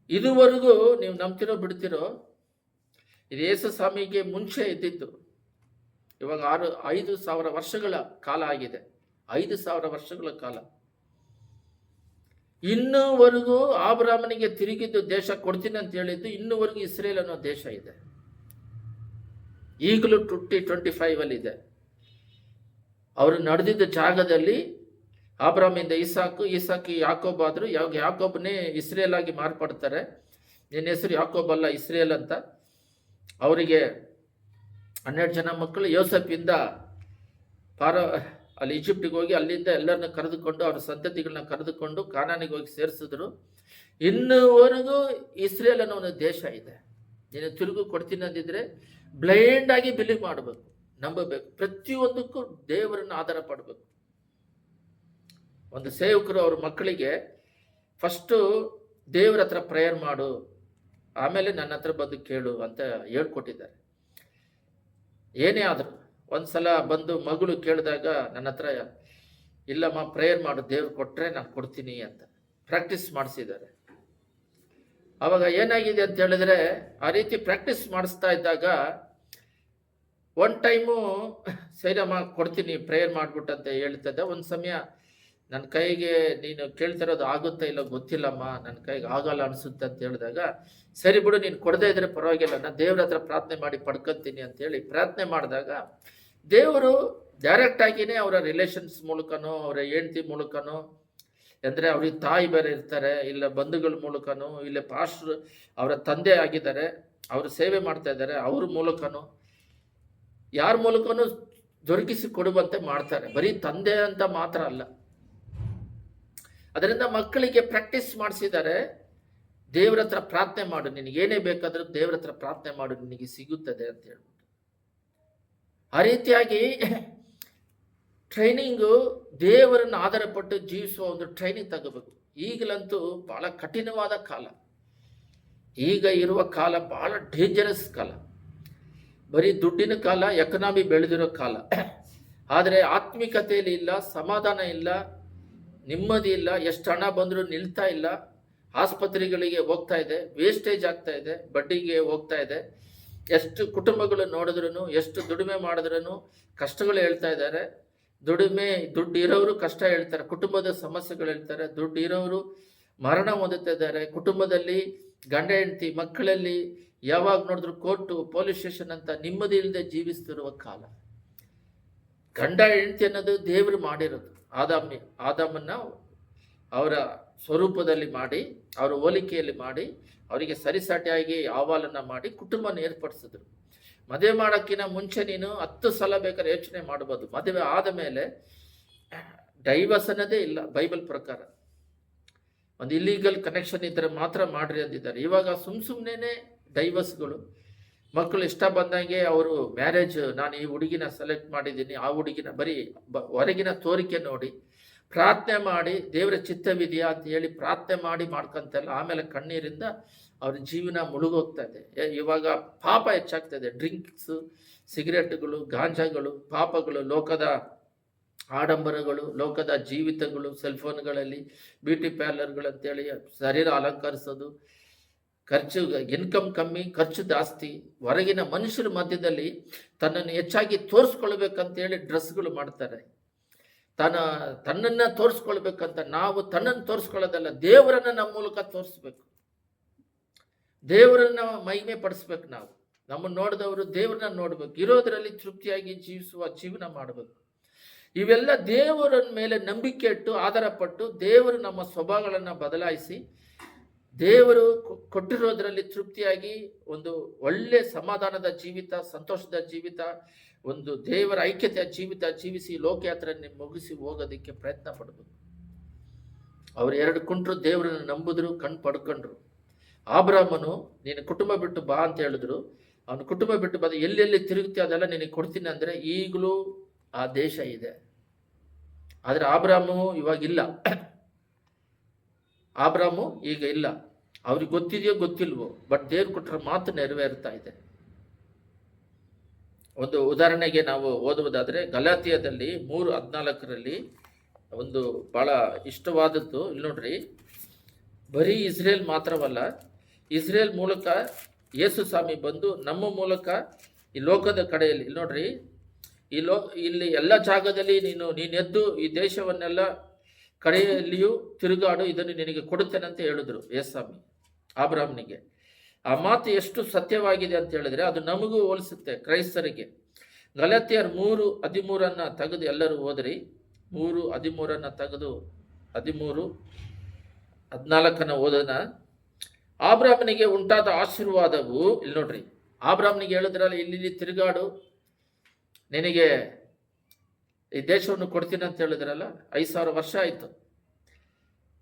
ಇದುವರೆಗೂ ನೀವು ನಂಬ್ತಿರೋ ಬಿಡ್ತಿರೋ, ಇದು ಯೇಸು ಸ್ವಾಮಿಗೆ ಮುಂಚೆ ಇದ್ದಿದ್ದು. ಇವಾಗ 5,000 ವರ್ಷಗಳ ಕಾಲ ಆಗಿದೆ. 5,000 ವರ್ಷಗಳ ಕಾಲ. ಇನ್ನೂವರೆಗೂ ಆಬ್ರಾಮನಿಗೆ ತಿರುಗಿದ್ದು ದೇಶ ಕೊಡ್ತೀನಿ ಅಂತ ಹೇಳಿದ್ದು, ಇನ್ನೂವರೆಗೂ ಇಸ್ರೇಲ್ ಅನ್ನೋ ದೇಶ ಇದೆ. ಈಗಲೂ 2025 ಇದೆ. ಅವರು ನಡೆದಿದ್ದ ಜಾಗದಲ್ಲಿ ಆಬ್ರಾಮಿಂದ ಇಸಾಕಿ ಯಾಕೋಬ್ ಆದರು. ಯಾಕೋಬನೇ ಇಸ್ರೇಲ್ ಆಗಿ ಮಾರ್ಪಡ್ತಾರೆ. ನಿನ್ನ ಹೆಸರು ಯಾಕೋಬ್ ಅಲ್ಲ, ಇಸ್ರೇಲ್ ಅಂತ. ಅವರಿಗೆ 12 ಜನ ಮಕ್ಕಳು. ಯೋಸೆಫಿಂದ ಅಲ್ಲಿ ಈಜಿಪ್ಟಿಗೆ ಹೋಗಿ ಅಲ್ಲಿಂದ ಎಲ್ಲರನ್ನ ಕರೆದುಕೊಂಡು ಅವ್ರ ಸಂತತಿಗಳನ್ನ ಕರೆದುಕೊಂಡು ಕಾನಾನಿಗೆ ಹೋಗಿ ಸೇರಿಸಿದ್ರು. ಇನ್ನೂವರೆಗೂ ಇಸ್ರೇಲ್ ಅನ್ನೋ ಒಂದು ದೇಶ ಇದೆ. ನೀನು ತಿರುಗು ಕೊಡ್ತೀನಿ ಅಂದಿದ್ರೆ ಬ್ಲೈಂಡ್ ಆಗಿ ಬಿಲೀವ್ ಮಾಡಬೇಕು, ನಂಬಬೇಕು. ಪ್ರತಿಯೊಂದಕ್ಕೂ ದೇವರನ್ನ ಆಧಾರ ಪಡಬೇಕು. ಒಂದು ಸೇವಕರು ಅವ್ರ ಮಕ್ಕಳಿಗೆ ಫಸ್ಟು ದೇವ್ರ ಹತ್ರ ಪ್ರೇಯರ್ ಮಾಡು, ಆಮೇಲೆ ನನ್ನ ಹತ್ರ ಬಂದು ಕೇಳು ಅಂತ ಹೇಳ್ಕೊಟ್ಟಿದ್ದಾರೆ. ಏನೇ ಆದರೂ ಒಂದ್ಸಲ ಬಂದು ಮಗಳು ಕೇಳಿದಾಗ ನನ್ನ ಹತ್ರ ಇಲ್ಲಮ್ಮ ಪ್ರೇಯರ್ ಮಾಡು, ದೇವ್ರು ಕೊಟ್ಟರೆ ನಾನು ಕೊಡ್ತೀನಿ ಅಂತ ಪ್ರಾಕ್ಟೀಸ್ ಮಾಡಿಸಿದ್ದಾರೆ. ಆವಾಗ ಏನಾಗಿದೆ ಅಂತ ಹೇಳಿದ್ರೆ, ಆ ರೀತಿ ಪ್ರಾಕ್ಟೀಸ್ ಮಾಡಿಸ್ತಾ ಇದ್ದಾಗ ಒನ್ ಟೈಮು ಸೈರಮ್ಮ ಕೊಡ್ತೀನಿ ಪ್ರೇಯರ್ ಮಾಡ್ಬಿಟ್ಟಂತ ಹೇಳ್ತದೆ. ಒಂದು ಸಮಯ ನನ್ನ ಕೈಗೆ ನೀನು ಕೇಳ್ತಿರೋದು ಆಗುತ್ತಾ ಇಲ್ಲ ಗೊತ್ತಿಲ್ಲಮ್ಮ, ನನ್ನ ಕೈಗೆ ಆಗಲ್ಲ ಅನಿಸುತ್ತೆ ಅಂತ ಹೇಳಿದಾಗ, ಸರಿ ಬಿಡು ನೀನು ಕೊಡದೇ ಇದ್ರೆ ಪರವಾಗಿಲ್ಲ, ನಾನು ದೇವ್ರ ಹತ್ರ ಪ್ರಾರ್ಥನೆ ಮಾಡಿ ಪಡ್ಕೊತೀನಿ ಅಂತೇಳಿ ಪ್ರಾರ್ಥನೆ ಮಾಡಿದಾಗ ದೇವರು ಡೈರೆಕ್ಟಾಗಿಯೇ ಅವರ ರಿಲೇಷನ್ಸ್ ಮೂಲಕನೋ ಅವರ ಹೆಂಡತಿ ಮೂಲಕನೋ, ಅಂದರೆ ಅವ್ರಿಗೆ ತಾಯಿ ಬೇರೆ ಇರ್ತಾರೆ, ಇಲ್ಲ ಬಂಧುಗಳ ಮೂಲಕನೋ, ಇಲ್ಲ ಪಾಸ್ಟ್ರು ಅವರ ತಂದೆ ಆಗಿದ್ದಾರೆ, ಅವರು ಸೇವೆ ಮಾಡ್ತಾ ಇದ್ದಾರೆ, ಅವ್ರ ಮೂಲಕನೋ ಯಾರ ಮೂಲಕನೂ ದೊರಕಿಸಿ ಕೊಡುವಂತೆ ಮಾಡ್ತಾರೆ. ಬರೀ ತಂದೆ ಅಂತ ಮಾತ್ರ ಅಲ್ಲ. ಅದರಿಂದ ಮಕ್ಕಳಿಗೆ ಪ್ರಾಕ್ಟೀಸ್ ಮಾಡಿಸಿದ್ದಾರೆ. ದೇವ್ರ ಹತ್ರ ಪ್ರಾರ್ಥನೆ ಮಾಡು, ನಿನಗೆ ಏನೇ ಬೇಕಾದರೂ ದೇವ್ರ ಹತ್ರ ಪ್ರಾರ್ಥನೆ ಮಾಡು, ನಿನಗೆ ಸಿಗುತ್ತದೆ ಅಂತ ಹೇಳ್ಬಿಟ್ಟು. ಆ ರೀತಿಯಾಗಿ ಟ್ರೈನಿಂಗು ದೇವರನ್ನು ಆಧಾರಪಟ್ಟು ಜೀವಿಸುವ ಒಂದು ಟ್ರೈನಿಂಗ್ ತಗೋಬೇಕು. ಈಗಲಂತೂ ಬಹಳ ಕಠಿಣವಾದ ಕಾಲ. ಈಗ ಇರುವ ಕಾಲ ಬಹಳ ಡೇಂಜರಸ್ ಕಾಲ. ಬರೀ ದುಡ್ಡಿನ ಕಾಲ, ಎಕನಾಮಿ ಬೆಳೆದಿರೋ ಕಾಲ. ಆದರೆ ಆತ್ಮಿಕತೆಯಲ್ಲಿ ಇಲ್ಲ, ಸಮಾಧಾನ ಇಲ್ಲ, ನೆಮ್ಮದಿ ಇಲ್ಲ. ಎಷ್ಟು ಹಣ ಬಂದರೂ ನಿಲ್ತಾ ಇಲ್ಲ. ಆಸ್ಪತ್ರೆಗಳಿಗೆ ಹೋಗ್ತಾ ಇದೆ, ವೇಸ್ಟೇಜ್ ಆಗ್ತಾ ಇದೆ, ಬಡ್ಡಿಗೆ ಹೋಗ್ತಾ ಇದೆ. ಎಷ್ಟು ಕುಟುಂಬಗಳು ನೋಡಿದ್ರೂ, ಎಷ್ಟು ದುಡಿಮೆ ಮಾಡಿದ್ರೂ ಕಷ್ಟಗಳು ಹೇಳ್ತಾ ಇದ್ದಾರೆ. ದುಡ್ಡು ಇರೋರು ಕಷ್ಟ ಹೇಳ್ತಾರೆ, ಕುಟುಂಬದ ಸಮಸ್ಯೆಗಳು ಹೇಳ್ತಾರೆ. ದುಡ್ಡು ಇರೋರು ಮರಣ ಹೊಂದುತ್ತಾ ಇದ್ದಾರೆ. ಕುಟುಂಬದಲ್ಲಿ ಗಂಡ ಹೆಂಡತಿ ಮಕ್ಕಳಲ್ಲಿ ಯಾವಾಗ ನೋಡಿದ್ರು ಕೋರ್ಟು ಪೊಲೀಸ್ ಸ್ಟೇಷನ್ ಅಂತ ನೆಮ್ಮದಿ ಇಲ್ಲದೆ ಜೀವಿಸ್ತಿರುವ ಕಾಲ. ಗಂಡ ಹೆಂಡತಿ ಅನ್ನೋದು ದೇವರು ಮಾಡಿರೋದು. ಆದಾಮನ್ನ ಅವರ ಸ್ವರೂಪದಲ್ಲಿ ಮಾಡಿ, ಅವರ ಹೋಲಿಕೆಯಲ್ಲಿ ಮಾಡಿ, ಅವರಿಗೆ ಸರಿಸಾಟಿಯಾಗಿ ಆವಾಲನ್ನ ಮಾಡಿ ಕುಟುಂಬನ ಏರ್ಪಡಿಸಿದ್ರು. ಮದುವೆ ಮಾಡೋಕ್ಕಿಂತ ಮುಂಚೆ ನೀನು 10 ಸಲ ಬೇಕಾದ್ರೆ ಯೋಚನೆ ಮಾಡ್ಬೋದು. ಮದುವೆ ಆದ ಮೇಲೆ ಡೈವರ್ಸ್ ಅನ್ನೋದೇ ಇಲ್ಲ ಬೈಬಲ್ ಪ್ರಕಾರ. ಒಂದು ಇಲ್ಲೀಗಲ್ ಕನೆಕ್ಷನ್ ಇದ್ದರೆ ಮಾತ್ರ ಮಾಡ್ರಿ ಅಂದಿದ್ದಾರೆ. ಇವಾಗ ಸುಮ್ಮನೆ ಡೈವರ್ಸ್ಗಳು. ಮಕ್ಕಳು ಇಷ್ಟ ಬಂದಂಗೆ ಅವರು ಮ್ಯಾರೇಜ್, ನಾನು ಈ ಹುಡುಗಿನ ಸೆಲೆಕ್ಟ್ ಮಾಡಿದ್ದೀನಿ, ಆ ಹುಡುಗಿನ ಬರೀ ಹೊರಗಿನ ತೋರಿಕೆ ನೋಡಿ ಪ್ರಾರ್ಥನೆ ಮಾಡಿ ದೇವರ ಚಿತ್ತವಿದೆಯಾ ಅಂತ ಹೇಳಿ ಪ್ರಾರ್ಥನೆ ಮಾಡಿ ಮಾಡ್ಕೊಂತಲ್ಲ, ಆಮೇಲೆ ಕಣ್ಣೀರಿಂದ ಅವ್ರ ಜೀವನ ಮುಳುಗೋಗ್ತಾ ಇದೆ. ಇವಾಗ ಪಾಪ ಹೆಚ್ಚಾಗ್ತಾ ಇದೆ. ಡ್ರಿಂಕ್ಸು, ಸಿಗರೆಟ್ಗಳು, ಗಾಂಜಾಗಳು, ಪಾಪಗಳು, ಲೋಕದ ಆಡಂಬರಗಳು, ಲೋಕದ ಜೀವಿತಗಳು, ಸೆಲ್ಫೋನ್ಗಳಲ್ಲಿ ಬ್ಯೂಟಿ ಪಾರ್ಲರ್ಗಳು ಅಂತೇಳಿ ಶರೀರ ಅಲಂಕರಿಸೋದು, ಖರ್ಚು ಇನ್ಕಮ್ ಕಮ್ಮಿ, ಖರ್ಚು ಜಾಸ್ತಿ, ಹೊರಗಿನ ಮನುಷ್ಯರ ಮಧ್ಯದಲ್ಲಿ ತನ್ನನ್ನು ಹೆಚ್ಚಾಗಿ ತೋರಿಸ್ಕೊಳ್ಬೇಕಂತೇಳಿ ಡ್ರೆಸ್ಗಳು ಮಾಡ್ತಾರೆ. ತನ್ನನ್ನು ತೋರಿಸ್ಕೊಳ್ಬೇಕಂತ. ನಾವು ತನ್ನನ್ನು ತೋರಿಸ್ಕೊಳ್ಳೋದಲ್ಲ, ದೇವರನ್ನು ನಮ್ಮ ಮೂಲಕ ತೋರಿಸ್ಬೇಕು. ದೇವರನ್ನ ಮಹಿಮೆ ಪಡಿಸ್ಬೇಕು. ನಾವು ನಮ್ಮನ್ನು ನೋಡಿದವರು ದೇವರನ್ನ ನೋಡ್ಬೇಕು. ಇರೋದರಲ್ಲಿ ತೃಪ್ತಿಯಾಗಿ ಜೀವಿಸುವ ಜೀವನ ಮಾಡಬೇಕು. ಇವೆಲ್ಲ ದೇವರ ಮೇಲೆ ನಂಬಿಕೆ ಇಟ್ಟು ಆಧಾರಪಟ್ಟು ದೇವರು ನಮ್ಮ ಸ್ವಭಾವಗಳನ್ನು ಬದಲಾಯಿಸಿ ದೇವರು ಕೊಟ್ಟಿರೋದ್ರಲ್ಲಿ ತೃಪ್ತಿಯಾಗಿ ಒಂದು ಒಳ್ಳೆ ಸಮಾಧಾನದ ಜೀವಿತ, ಸಂತೋಷದ ಜೀವಿತ, ಒಂದು ದೇವರ ಐಕ್ಯತೆಯ ಜೀವಿತ ಜೀವಿಸಿ ಲೋಕಯಾತ್ರೆಯನ್ನು ಮುಗಿಸಿ ಹೋಗೋದಕ್ಕೆ ಪ್ರಯತ್ನ ಪಡಬೇಕು. ಅವರು 2 ಕುಂಟರು ದೇವರನ್ನು ನಂಬಿದ್ರು, ಕಣ್ ಪಡ್ಕೊಂಡ್ರು. ಆಬ್ರಾಮನು ನೀನು ಕುಟುಂಬ ಬಿಟ್ಟು ಬಾ ಅಂತ ಹೇಳಿದ್ರು. ಅವನು ಕುಟುಂಬ ಬಿಟ್ಟು ಬಂದು ಎಲ್ಲೆಲ್ಲಿ ತಿರುಗುತ್ತೆ ಅದೆಲ್ಲ ನಿನಗೆ ಕೊಡ್ತೀನಿ ಅಂದರೆ ಈಗಲೂ ಆ ದೇಶ ಇದೆ. ಆದರೆ ಆಬ್ರಾಮು ಇವಾಗಿಲ್ಲ. ಆಬ್ರಾಮು ಈಗ ಇಲ್ಲ. ಅವ್ರಿಗೆ ಗೊತ್ತಿದೆಯೋ ಗೊತ್ತಿಲ್ವೋ, ಬಟ್ ದೇವ್ರು ಕೊಟ್ಟರೆ ಮಾತು ನೆರವೇರ್ತಾ ಇದೆ. ಒಂದು ಉದಾಹರಣೆಗೆ ನಾವು ಓದುವುದಾದರೆ ಗಲಾತಿಯದಲ್ಲಿ 3:14 ಒಂದು ಬಹಳ ಇಷ್ಟವಾದದ್ದು. ಇಲ್ಲಿ ನೋಡ್ರಿ, ಬರೀ ಇಸ್ರೇಲ್ ಮಾತ್ರವಲ್ಲ, ಇಸ್ರೇಲ್ ಮೂಲಕ ಯೇಸು ಸ್ವಾಮಿ ಬಂದು ನಮ್ಮ ಮೂಲಕ ಈ ಲೋಕದ ಕಡೆಯಲ್ಲಿ, ಇಲ್ಲಿ ನೋಡ್ರಿ, ಇಲ್ಲಿ ಎಲ್ಲ ಜಾಗದಲ್ಲಿ ನೀನು ಎದ್ದು ಈ ದೇಶವನ್ನೆಲ್ಲ ಕಡೆಯಲ್ಲಿಯೂ ತಿರುಗಾಡು, ಇದನ್ನು ನಿನಗೆ ಕೊಡುತ್ತೇನೆ ಅಂತ ಹೇಳಿದ್ರು ಯೇಸ್ವಾಮಿ ಆಬ್ರಾಮ್ನಿಗೆ. ಆ ಮಾತು ಎಷ್ಟು ಸತ್ಯವಾಗಿದೆ ಅಂತ ಹೇಳಿದ್ರೆ ಅದು ನಮಗೂ ಹೋಲಿಸುತ್ತೆ, ಕ್ರೈಸ್ತರಿಗೆ. ಗಲಾತ್ಯರು 3:13 ತೆಗೆದು ಎಲ್ಲರೂ ಓದ್ರಿ. 3:13 ತೆಗೆದು 13:14 ಓದೋಣ. ಆಬ್ರಾಮನಿಗೆ ಉಂಟಾದ ಆಶೀರ್ವಾದವು, ಇಲ್ಲಿ ನೋಡ್ರಿ, ಆಬ್ರಾಮನಿಗೆ ಹೇಳಿದ್ರಲ್ಲ ಇಲ್ಲಿ ತಿರುಗಾಡು, ನಿನಗೆ ಈ ದೇಶವನ್ನು ಕೊಡ್ತೀನಿ ಅಂತ ಹೇಳಿದ್ರಲ್ಲ, 5,000 ವರ್ಷ ಆಯಿತು.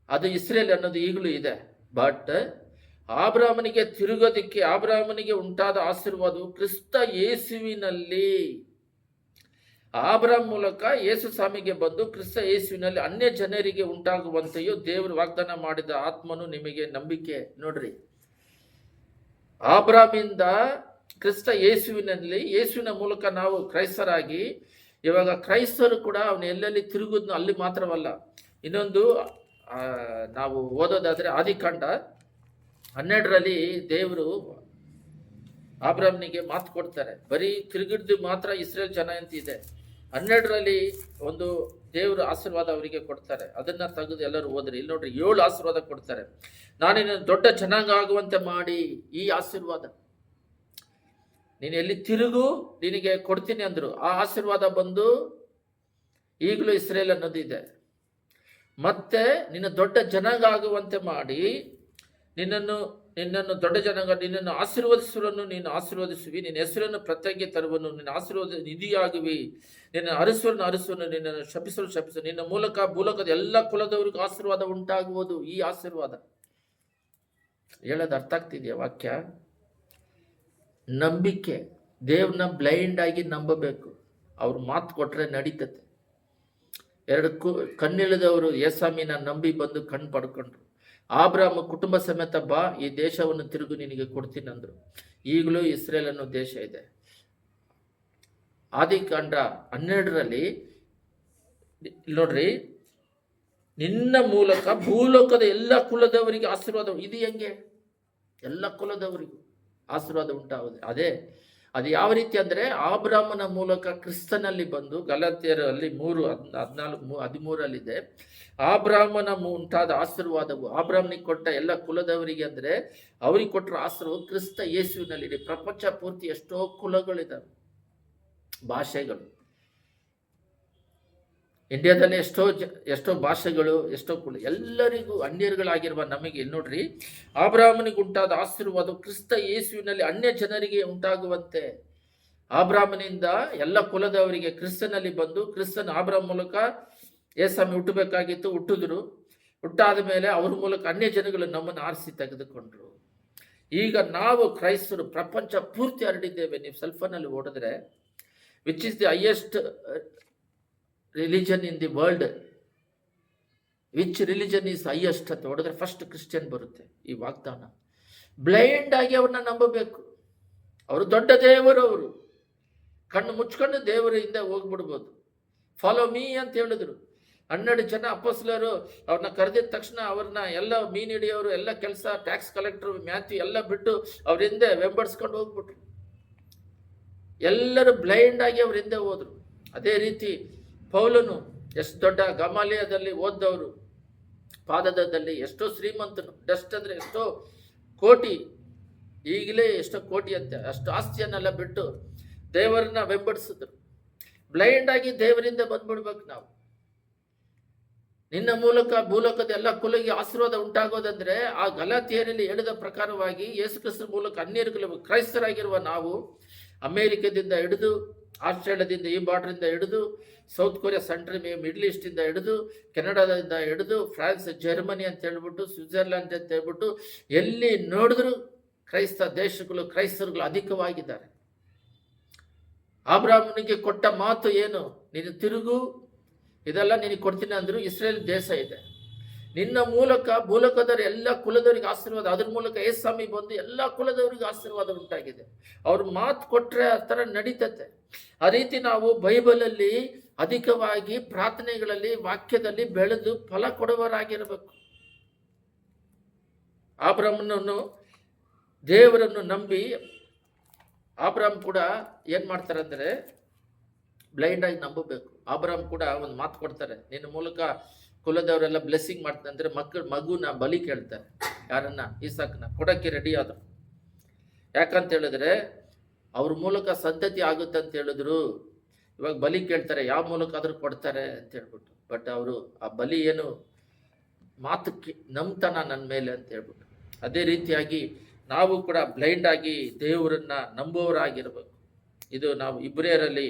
ಅದು ಇಸ್ರೇಲ್ ಅನ್ನೋದು ಈಗಲೂ ಇದೆ. ಬಟ್ ಆಬ್ರಾಮನಿಗೆ ತಿರುಗೋದಕ್ಕೆ, ಆಬ್ರಾಮನಿಗೆ ಉಂಟಾದ ಆಶೀರ್ವಾದವು ಕ್ರಿಸ್ತ ಯೇಸುವಿನಲ್ಲಿ, ಆಬ್ರಾಮ್ ಮೂಲಕ ಯೇಸು ಸ್ವಾಮಿಗೆ ಬಂದು ಕ್ರಿಸ್ತ ಯೇಸುವಿನಲ್ಲಿ ಅನ್ಯ ಜನರಿಗೆ ಉಂಟಾಗುವಂತೆಯೂ ದೇವರು ವಾಗ್ದಾನ ಮಾಡಿದ ಆತ್ಮನು ನಿಮಗೆ ನಂಬಿಕೆ. ನೋಡ್ರಿ, ಆಬ್ರಾಮಿಂದ ಕ್ರಿಸ್ತ ಯೇಸುವಿನಲ್ಲಿ, ಯೇಸುವಿನ ಮೂಲಕ ನಾವು ಕ್ರೈಸ್ತರಾಗಿ, ಇವಾಗ ಕ್ರೈಸ್ತರು ಕೂಡ ಅವನು ಎಲ್ಲೆಲ್ಲಿ ತಿರುಗುದ್ನೋ ಅಲ್ಲಿ ಮಾತ್ರವಲ್ಲ. ಇನ್ನೊಂದು ನಾವು ಓದೋದಾದರೆ ಆದಿಕಾಂಡ 12 ದೇವರು ಆಬ್ರಾಮ್ನಿಗೆ ಮಾತು ಕೊಡ್ತಾರೆ. ಬರೀ ತಿರುಗಿಡ್ದು ಮಾತ್ರ ಇಸ್ರೇಲ್ ಜನ ಅಂತ ಇದೆ. 12 ಒಂದು ದೇವರು ಆಶೀರ್ವಾದ ಅವರಿಗೆ ಕೊಡ್ತಾರೆ. ಅದನ್ನ ತೆಗೆದು ಎಲ್ಲರೂ ಓದ್ರಿ. ಇಲ್ಲಿ ನೋಡ್ರಿ, 7 ಆಶೀರ್ವಾದ ಕೊಡ್ತಾರೆ. ನಾನಿನ್ನು ದೊಡ್ಡ ಜನಾಂಗ ಆಗುವಂತೆ ಮಾಡಿ, ಈ ಆಶೀರ್ವಾದ ನೀನು ಎಲ್ಲಿ ತಿರುಗು ನಿನಗೆ ಕೊಡ್ತೀನಿ ಅಂದ್ರು. ಆ ಆಶೀರ್ವಾದ ಬಂದು ಈಗಲೂ ಇಸ್ರೇಲ್ ಅನ್ನೋದು ಇದೆ. ಮತ್ತೆ ನಿನ್ನ ದೊಡ್ಡ ಜನಾಂಗ ಆಗುವಂತೆ ಮಾಡಿ, ನಿನ್ನನ್ನು ದೊಡ್ಡ ಜನಾಂಗ, ನಿನ್ನನ್ನು ಆಶೀರ್ವದಿಸುವನು ನೀನು ಆಶೀರ್ವದಿಸುವಿ, ನಿನ್ನ ಹೆಸರನ್ನು ಪ್ರತ್ಯೇಕ ತರುವನು, ನಿನ್ನ ಆಶೀರ್ವಾದ ನಿಧಿಯಾಗುವಿ, ನಿನ್ನ ಅರಸುವನ್ನು ನಿನ್ನನ್ನು ಶಪಿಸಲು ನಿನ್ನ ಮೂಲಕ ಭೂಲೋಕದ ಎಲ್ಲ ಕುಲದವರಿಗೂ ಆಶೀರ್ವಾದ ಉಂಟಾಗುವುದು. ಈ ಆಶೀರ್ವಾದ ಹೇಳೋದು ಅರ್ಥ ಆಗ್ತಿದೆಯಾ ವಾಕ್ಯ? ನಂಬಿಕೆ. ದೇವ್ರನ್ನ ಬ್ಲೈಂಡ್ ಆಗಿ ನಂಬಬೇಕು. ಅವ್ರು ಮಾತು ಕೊಟ್ರೆ ನಡೀತತೆ. 2 ಕಣ್ಣಿಳಿದವರು ಯೇಸ್ವಾಮಿನ ನಂಬಿ ಬಂದು ಕಣ್ಣು ಪಡ್ಕೊಂಡ್ರು. ಆಬ್ರಾಮ ಕುಟುಂಬ ಸಮೇತ ಬಾ, ಈ ದೇಶವನ್ನು ತಿರುಗು ನಿನಗೆ ಕೊಡ್ತೀನಿ ಅಂದ್ರು. ಈಗಲೂ ಇಸ್ರೇಲ್ ಅನ್ನೋ ದೇಶ ಇದೆ. ಆದಿಕಾಂಡ 12 ನೋಡ್ರಿ, ನಿನ್ನ ಮೂಲಕ ಭೂಲೋಕದ ಎಲ್ಲ ಕುಲದವರಿಗೆ ಆಶೀರ್ವಾದ. ಇದು ಹೆಂಗೆ? ಎಲ್ಲ ಕುಲದವರಿಗೂ ಆಶೀರ್ವಾದ ಉಂಟಾಗುವುದು. ಅದೇ ಅದು ಯಾವ ರೀತಿ ಅಂದರೆ ಆಬ್ರಾಮನ ಮೂಲಕ ಕ್ರಿಸ್ತನಲ್ಲಿ ಬಂದು ಗಲಾತ್ಯರಲ್ಲಿ 3:14-13 ಆಬ್ರಾಮನ ಉಂಟಾದ ಆಶೀರ್ವಾದವು ಆಬ್ರಾಮನಿಗೆ ಕೊಟ್ಟ ಎಲ್ಲ ಕುಲದವರಿಗೆ ಅಂದರೆ ಅವರಿಗೆ ಕೊಟ್ಟರ ಆಶೀರ್ವಾದ ಕ್ರಿಸ್ತ ಯೇಸುವಿನಲ್ಲಿ ಪ್ರಪಂಚ ಪೂರ್ತಿ ಎಷ್ಟೋ ಕುಲಗಳಿದ್ದಾವೆ, ಭಾಷೆಗಳು. ಇಂಡಿಯಾದಲ್ಲಿ ಎಷ್ಟೋ ಭಾಷೆಗಳು, ಎಷ್ಟೋ ಕುಲ, ಎಲ್ಲರಿಗೂ ಅನ್ಯರುಗಳಾಗಿರುವ ನಮಗೆ ಇಲ್ಲಿ ನೋಡ್ರಿ, ಆಬ್ರಾಮನಿಗೆ ಉಂಟಾದ ಆಶೀರ್ವಾದ ಕ್ರಿಸ್ತ ಯೇಸುವಿನಲ್ಲಿ ಅನ್ಯ ಜನರಿಗೆ ಉಂಟಾಗುವಂತೆ ಆಬ್ರಾಮನಿಂದ ಎಲ್ಲ ಕುಲದವರಿಗೆ ಕ್ರಿಸ್ತನಲ್ಲಿ ಬಂದು ಕ್ರಿಸ್ತನ ಆಬ್ರಾಮ್ ಮೂಲಕ ಯೇಸು ಹುಟ್ಟಬೇಕಾಗಿತ್ತು, ಹುಟ್ಟಿದ್ರು. ಹುಟ್ಟಾದ ಮೇಲೆ ಅವ್ರ ಮೂಲಕ ಅನ್ಯ ಜನಗಳು ನಮ್ಮನ್ನು ಆರಿಸಿ ತೆಗೆದುಕೊಂಡ್ರು. ಈಗ ನಾವು ಕ್ರೈಸ್ತರು ಪ್ರಪಂಚ ಪೂರ್ತಿ ಹರಡಿದ್ದೇವೆ. ನೀವು ಸೆಲ್ಫೋನಲ್ಲಿ ಓಡಿದ್ರೆ which is the highest religion in the world, which religion is highest ಅಂತ ಹೊಡೆದ್ರೆ ಫಸ್ಟ್ ಕ್ರಿಶ್ಚಿಯನ್ ಬರುತ್ತೆ. ಈ ವಾಗ್ದಾನ ಬ್ಲೈಂಡ್ ಆಗಿ ಅವ್ರನ್ನ ನಂಬಬೇಕು. ಅವರು ದೊಡ್ಡ ದೇವರು, ಅವರು ಕಣ್ಣು ಮುಚ್ಕೊಂಡು ದೇವರ ಹಿಂದೆ ಹೋಗ್ಬಿಡ್ಬೋದು. ಫಾಲೋ ಮೀ ಅಂತ ಹೇಳಿದ್ರು. 12 ಜನ ಅಪೊಸ್ತಲರು ಅವ್ರನ್ನ ಕರೆದಿದ ತಕ್ಷಣ ಅವ್ರನ್ನ ಎಲ್ಲ ಮೀನು ಹಿಡಿಯೋರು, ಎಲ್ಲ ಕೆಲಸ, ಟ್ಯಾಕ್ಸ್ ಕಲೆಕ್ಟರ್, ಮ್ಯಾಥ್ಯೂ ಎಲ್ಲ ಬಿಟ್ಟು ಅವ್ರ ಹಿಂದೆ ವೆಂಬಡಿಸ್ಕೊಂಡು ಹೋಗ್ಬಿಟ್ರು. ಎಲ್ಲರೂ ಬ್ಲೈಂಡ್ ಆಗಿ ಅವ್ರ ಹಿಂದೆ ಹೋದ್ರು. ಅದೇ ರೀತಿ ಪೌಲನು ಎಷ್ಟು ದೊಡ್ಡ ಗಮಾಲಿಯದಲ್ಲಿ ಓದ್ದವರು, ಪಾದದಲ್ಲಿ ಎಷ್ಟೋ ಶ್ರೀಮಂತನು, ಡಸ್ಟ್ ಅಂದರೆ ಎಷ್ಟೋ ಕೋಟಿ, ಈಗಲೇ ಎಷ್ಟೋ ಕೋಟಿ ಅಂತೆ, ಅಷ್ಟು ಆಸ್ತಿಯನ್ನೆಲ್ಲ ಬಿಟ್ಟು ದೇವರನ್ನ ಬೆಂಬಡಿಸಿದ್ರು. ಬ್ಲೈಂಡ್ ಆಗಿ ದೇವರಿಂದ ಬಂದ್ಬಿಡ್ಬೇಕು ನಾವು. ನಿನ್ನ ಮೂಲಕ ಭೂಲೋಕದ ಎಲ್ಲ ಕುಲಗೆ ಆಶೀರ್ವಾದ ಉಂಟಾಗೋದಂದ್ರೆ ಆ ಗಲಾತಿಯರಲ್ಲಿ ಹೇಳಿದ ಪ್ರಕಾರವಾಗಿ ಯೇಸು ಕ್ರಿಸ್ತನ ಮೂಲಕ ಅನ್ಯರುಗಳು ಕ್ರೈಸ್ತರಾಗಿರುವ ನಾವು ಅಮೇರಿಕದಿಂದ ಹಿಡಿದು, ಆಸ್ಟ್ರೇಲಿಯಾದಿಂದ ಈ ಬಾರ್ಡ್ರಿಂದ ಹಿಡಿದು, ಸೌತ್ ಕೊರಿಯಾ, ಸೆಂಟ್ರಲ್ ಮಿಡ್ಲ್ ಈಸ್ಟಿಂದ ಹಿಡಿದು, ಕೆನಡಾದಿಂದ ಹಿಡಿದು, ಫ್ರಾನ್ಸ್, ಜರ್ಮನಿ ಅಂತ ಹೇಳ್ಬಿಟ್ಟು, ಸ್ವಿಟ್ಜರ್ಲ್ಯಾಂಡ್ ಅಂತ ಹೇಳ್ಬಿಟ್ಟು ಎಲ್ಲಿ ನೋಡಿದ್ರು ಕ್ರೈಸ್ತ ದೇಶಗಳು, ಕ್ರೈಸ್ತರುಗಳು ಅಧಿಕವಾಗಿದ್ದಾರೆ. ಆಬ್ರಾಮನಿಗೆ ಕೊಟ್ಟ ಮಾತು ಏನು? ನೀನು ತಿರುಗು, ಇದೆಲ್ಲ ನಿನಗೆ ಕೊಡ್ತೀನಿ ಅಂದರು. ಇಸ್ರೇಲ್ ದೇಶ ಇದೆ, ನಿನ್ನ ಮೂಲಕ ಭೂಲೋಕದವರ ಎಲ್ಲ ಕುಲದವರಿಗೆ ಆಶೀರ್ವಾದ, ಅದ್ರ ಮೂಲಕ ಯೇಸ್ವಾಮಿ ಬಂದು ಎಲ್ಲ ಕುಲದವರಿಗೆ ಆಶೀರ್ವಾದ ಉಂಟಾಗಿದೆ. ಅವ್ರ ಮಾತು ಕೊಟ್ಟರೆ ಆ ಥರ ನಡೀತತೆ. ಆ ರೀತಿ ನಾವು ಬೈಬಲಲ್ಲಿ ಅಧಿಕವಾಗಿ ಪ್ರಾರ್ಥನೆಗಳಲ್ಲಿ, ವಾಕ್ಯದಲ್ಲಿ ಬೆಳೆದು ಫಲ ಕೊಡುವವರಾಗಿರಬೇಕು. ಆಬ್ರಾಮನನ್ನು ದೇವರನ್ನು ನಂಬಿ ಆಬ್ರಾಮ್ ಕೂಡ ಏನು ಮಾಡ್ತಾರೆ ಅಂದರೆ ಬ್ಲೈಂಡ್ ಆಗಿ ನಂಬಬೇಕು. ಆಬ್ರಾಮ್ ಕೂಡ ಒಂದು ಮಾತು ಕೊಡ್ತಾರೆ, ನಿನ್ನ ಮೂಲಕ ಕುಲದವರೆಲ್ಲ ಬ್ಲೆಸ್ಸಿಂಗ್ ಮಾಡ್ತಾರೆ ಅಂದರೆ ಮಗುನ ಬಲಿ ಕೇಳ್ತಾರೆ. ಯಾರನ್ನ? ಇಸಾಕನ ಕೊಡೋಕ್ಕೆ ರೆಡಿ ಆದರು. ಯಾಕಂತ ಹೇಳಿದ್ರೆ ಅವ್ರ ಮೂಲಕ ಸಂತತಿ ಆಗುತ್ತೆ ಅಂತ ಹೇಳಿದ್ರು. ಇವಾಗ ಬಲಿ ಕೇಳ್ತಾರೆ, ಯಾವ ಮೂಲಕ ಆದರೂ ಕೊಡ್ತಾರೆ ಅಂತ ಹೇಳ್ಬಿಟ್ಟು. ಬಟ್ ಅವರು ಆ ಬಲಿ ಏನು ಮಾತಕ್ಕೆ ನಂಬ್ತಾನ ನನ್ನ ಮೇಲೆ ಅಂತ ಹೇಳ್ಬಿಟ್ಟು. ಅದೇ ರೀತಿಯಾಗಿ ನಾವು ಕೂಡ ಬ್ಲೈಂಡ್ ಆಗಿ ದೇವರನ್ನ ನಂಬುವವರಾಗಿರ್ಬೇಕು. ಇದು ನಾವು ಇಬ್ರಿಯರಲ್ಲಿ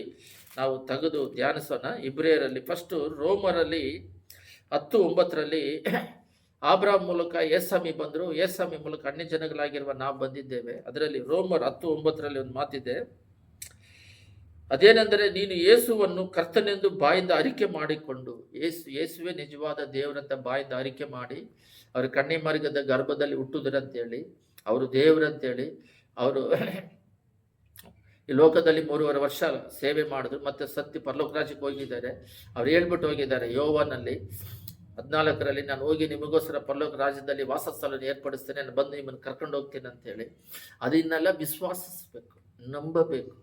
ನಾವು ತೆಗೆದು ಧ್ಯಾನಿಸೋಣ. ಇಬ್ರಿಯರಲ್ಲಿ ಫಸ್ಟು ರೋಮರಲ್ಲಿ 10:9 ಆಬ್ರಾಮ್ ಮೂಲಕ ಯೇಸಾಮಿ ಬಂದರು, ಯೇಸಾಮಿ ಮೂಲಕ ಅನ್ಯ ಜನಗಳಾಗಿರುವ ನಾವು ಬಂದಿದ್ದೇವೆ. ಅದರಲ್ಲಿ ರೋಮರ್ 10:9 ಒಂದು ಮಾತಿದೆ, ಅದೇನೆಂದರೆ ನೀನು ಯೇಸುವನ್ನು ಕರ್ತನೆಂದು ಬಾಯಿಂದ ಅರಿಕೆ ಮಾಡಿಕೊಂಡು, ಯೇಸುವೇ ನಿಜವಾದ ದೇವರಂತ ಬಾಯಿಂದ ಅರಿಕೆ ಮಾಡಿ, ಅವರು ಕನ್ಯೆ ಮಾರ್ಗದ ಗರ್ಭದಲ್ಲಿ ಹುಟ್ಟುದರಂತೇಳಿ, ಅವರು ದೇವರಂತೇಳಿ, ಅವರು ಈ ಲೋಕದಲ್ಲಿ 3.5 ವರ್ಷ ಸೇವೆ ಮಾಡಿದ್ರು, ಮತ್ತೆ ಸತ್ಯ ಪರಲೋಕ ರಾಜ್ಯಕ್ಕೆ ಹೋಗಿದ್ದಾರೆ. ಅವ್ರು ಹೇಳ್ಬಿಟ್ಟು ಹೋಗಿದ್ದಾರೆ ಯೋವಾನಲ್ಲಿ 14 ನಾನು ಹೋಗಿ ನಿಮಗೋಸ್ಕರ ಪರಲೋಕ ರಾಜ್ಯದಲ್ಲಿ ವಾಸಸ್ಥಳವನ್ನು ಏರ್ಪಡಿಸ್ತೇನೆ, ನಾನು ಬಂದು ನಿಮ್ಮನ್ನು ಕರ್ಕೊಂಡು ಹೋಗ್ತೇನೆ ಅಂತೇಳಿ. ಅದನ್ನೆಲ್ಲ ವಿಶ್ವಾಸಿಸ್ಬೇಕು, ನಂಬಬೇಕು.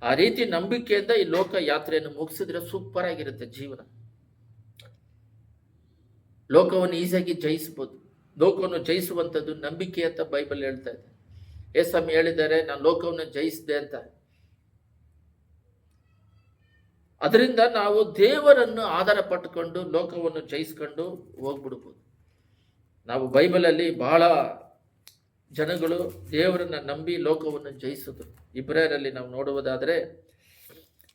ಆ ರೀತಿ ನಂಬಿಕೆಯಿಂದ ಈ ಲೋಕ ಯಾತ್ರೆಯನ್ನು ಮುಗಿಸಿದ್ರೆ ಸೂಪರ್ ಆಗಿರುತ್ತೆ ಜೀವನ. ಲೋಕವನ್ನು ಈಸಿಯಾಗಿ ಜಯಿಸ್ಬೋದು. ಲೋಕವನ್ನು ಜಯಿಸುವಂಥದ್ದು ನಂಬಿಕೆ ಅಂತ ಬೈಬಲ್ ಹೇಳ್ತಾ ಇದೆ. ಯೇಸು ಹೇಳಿದ್ದಾರೆ, ನಾನು ಲೋಕವನ್ನು ಜಯಿಸಿದೆ ಅಂತ. ಅದರಿಂದ ನಾವು ದೇವರನ್ನು ಆಧಾರ ಪಟ್ಟುಕೊಂಡು ಲೋಕವನ್ನು ಜಯಿಸ್ಕೊಂಡು ಹೋಗ್ಬಿಡ್ಬೋದು. ನಾವು ಬೈಬಲಲ್ಲಿ ಬಹಳ ಜನಗಳು ದೇವರನ್ನ ನಂಬಿ ಲೋಕವನ್ನು ಜಯಿಸಿದ್ರು. ಇಬ್ರಾಯರಲ್ಲಿ ನಾವು ನೋಡುವುದಾದರೆ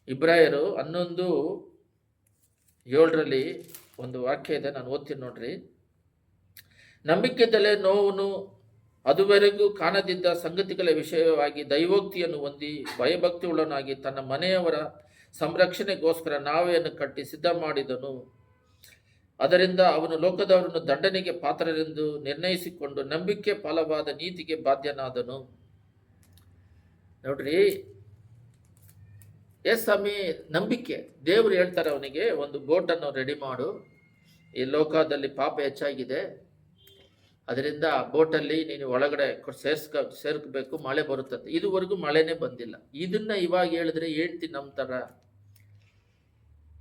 ಇಬ್ರಾಯರು 11:7 ಒಂದು ವಾಕ್ಯ ಇದೆ, ನಾನು ಓದ್ತೀನಿ ನೋಡ್ರಿ. ನಂಬಿಕೆದಲ್ಲೇ ನೋವನ್ನು ಅದುವರೆಗೂ ಕಾಣದಿದ್ದ ಸಂಗತಿಗಳ ವಿಷಯವಾಗಿ ದೈವೋಕ್ತಿಯನ್ನು ಹೊಂದಿ ಭಯಭಕ್ತಿಯುಳ್ಳನಾಗಿ ತನ್ನ ಮನೆಯವರ ಸಂರಕ್ಷಣೆಗೋಸ್ಕರ ನಾವೆಯನ್ನು ಕಟ್ಟಿ ಸಿದ್ಧ ಮಾಡಿದನು. ಅದರಿಂದ ಅವನು ಲೋಕದವರನ್ನು ದಂಡನೆಗೆ ಪಾತ್ರರೆಂದು ನಿರ್ಣಯಿಸಿಕೊಂಡು ನಂಬಿಕೆ ಫಲವಾದ ನೀತಿಗೆ ಬಾಧ್ಯನಾದನು. ನೋಡ್ರಿ, ಸ್ವಾಮಿ ನಂಬಿಕೆ. ದೇವರು ಹೇಳ್ತಾರೆ ಅವನಿಗೆ, ಒಂದು ಬೋಟನ್ನು ರೆಡಿ ಮಾಡು, ಈ ಲೋಕದಲ್ಲಿ ಪಾಪ ಹೆಚ್ಚಾಗಿದೆ, ಅದರಿಂದ ಬೋಟಲ್ಲಿ ನೀನು ಒಳಗಡೆ ಸೇರ್ಕಬೇಕು, ಮಳೆ ಬರುತ್ತದೆ. ಇದುವರೆಗೂ ಮಳೆನೇ ಬಂದಿಲ್ಲ. ಇದನ್ನ ಇವಾಗ ಹೇಳಿದ್ರೆ ಹೇಳ್ತಿ ನಂಬ್ತಾರ?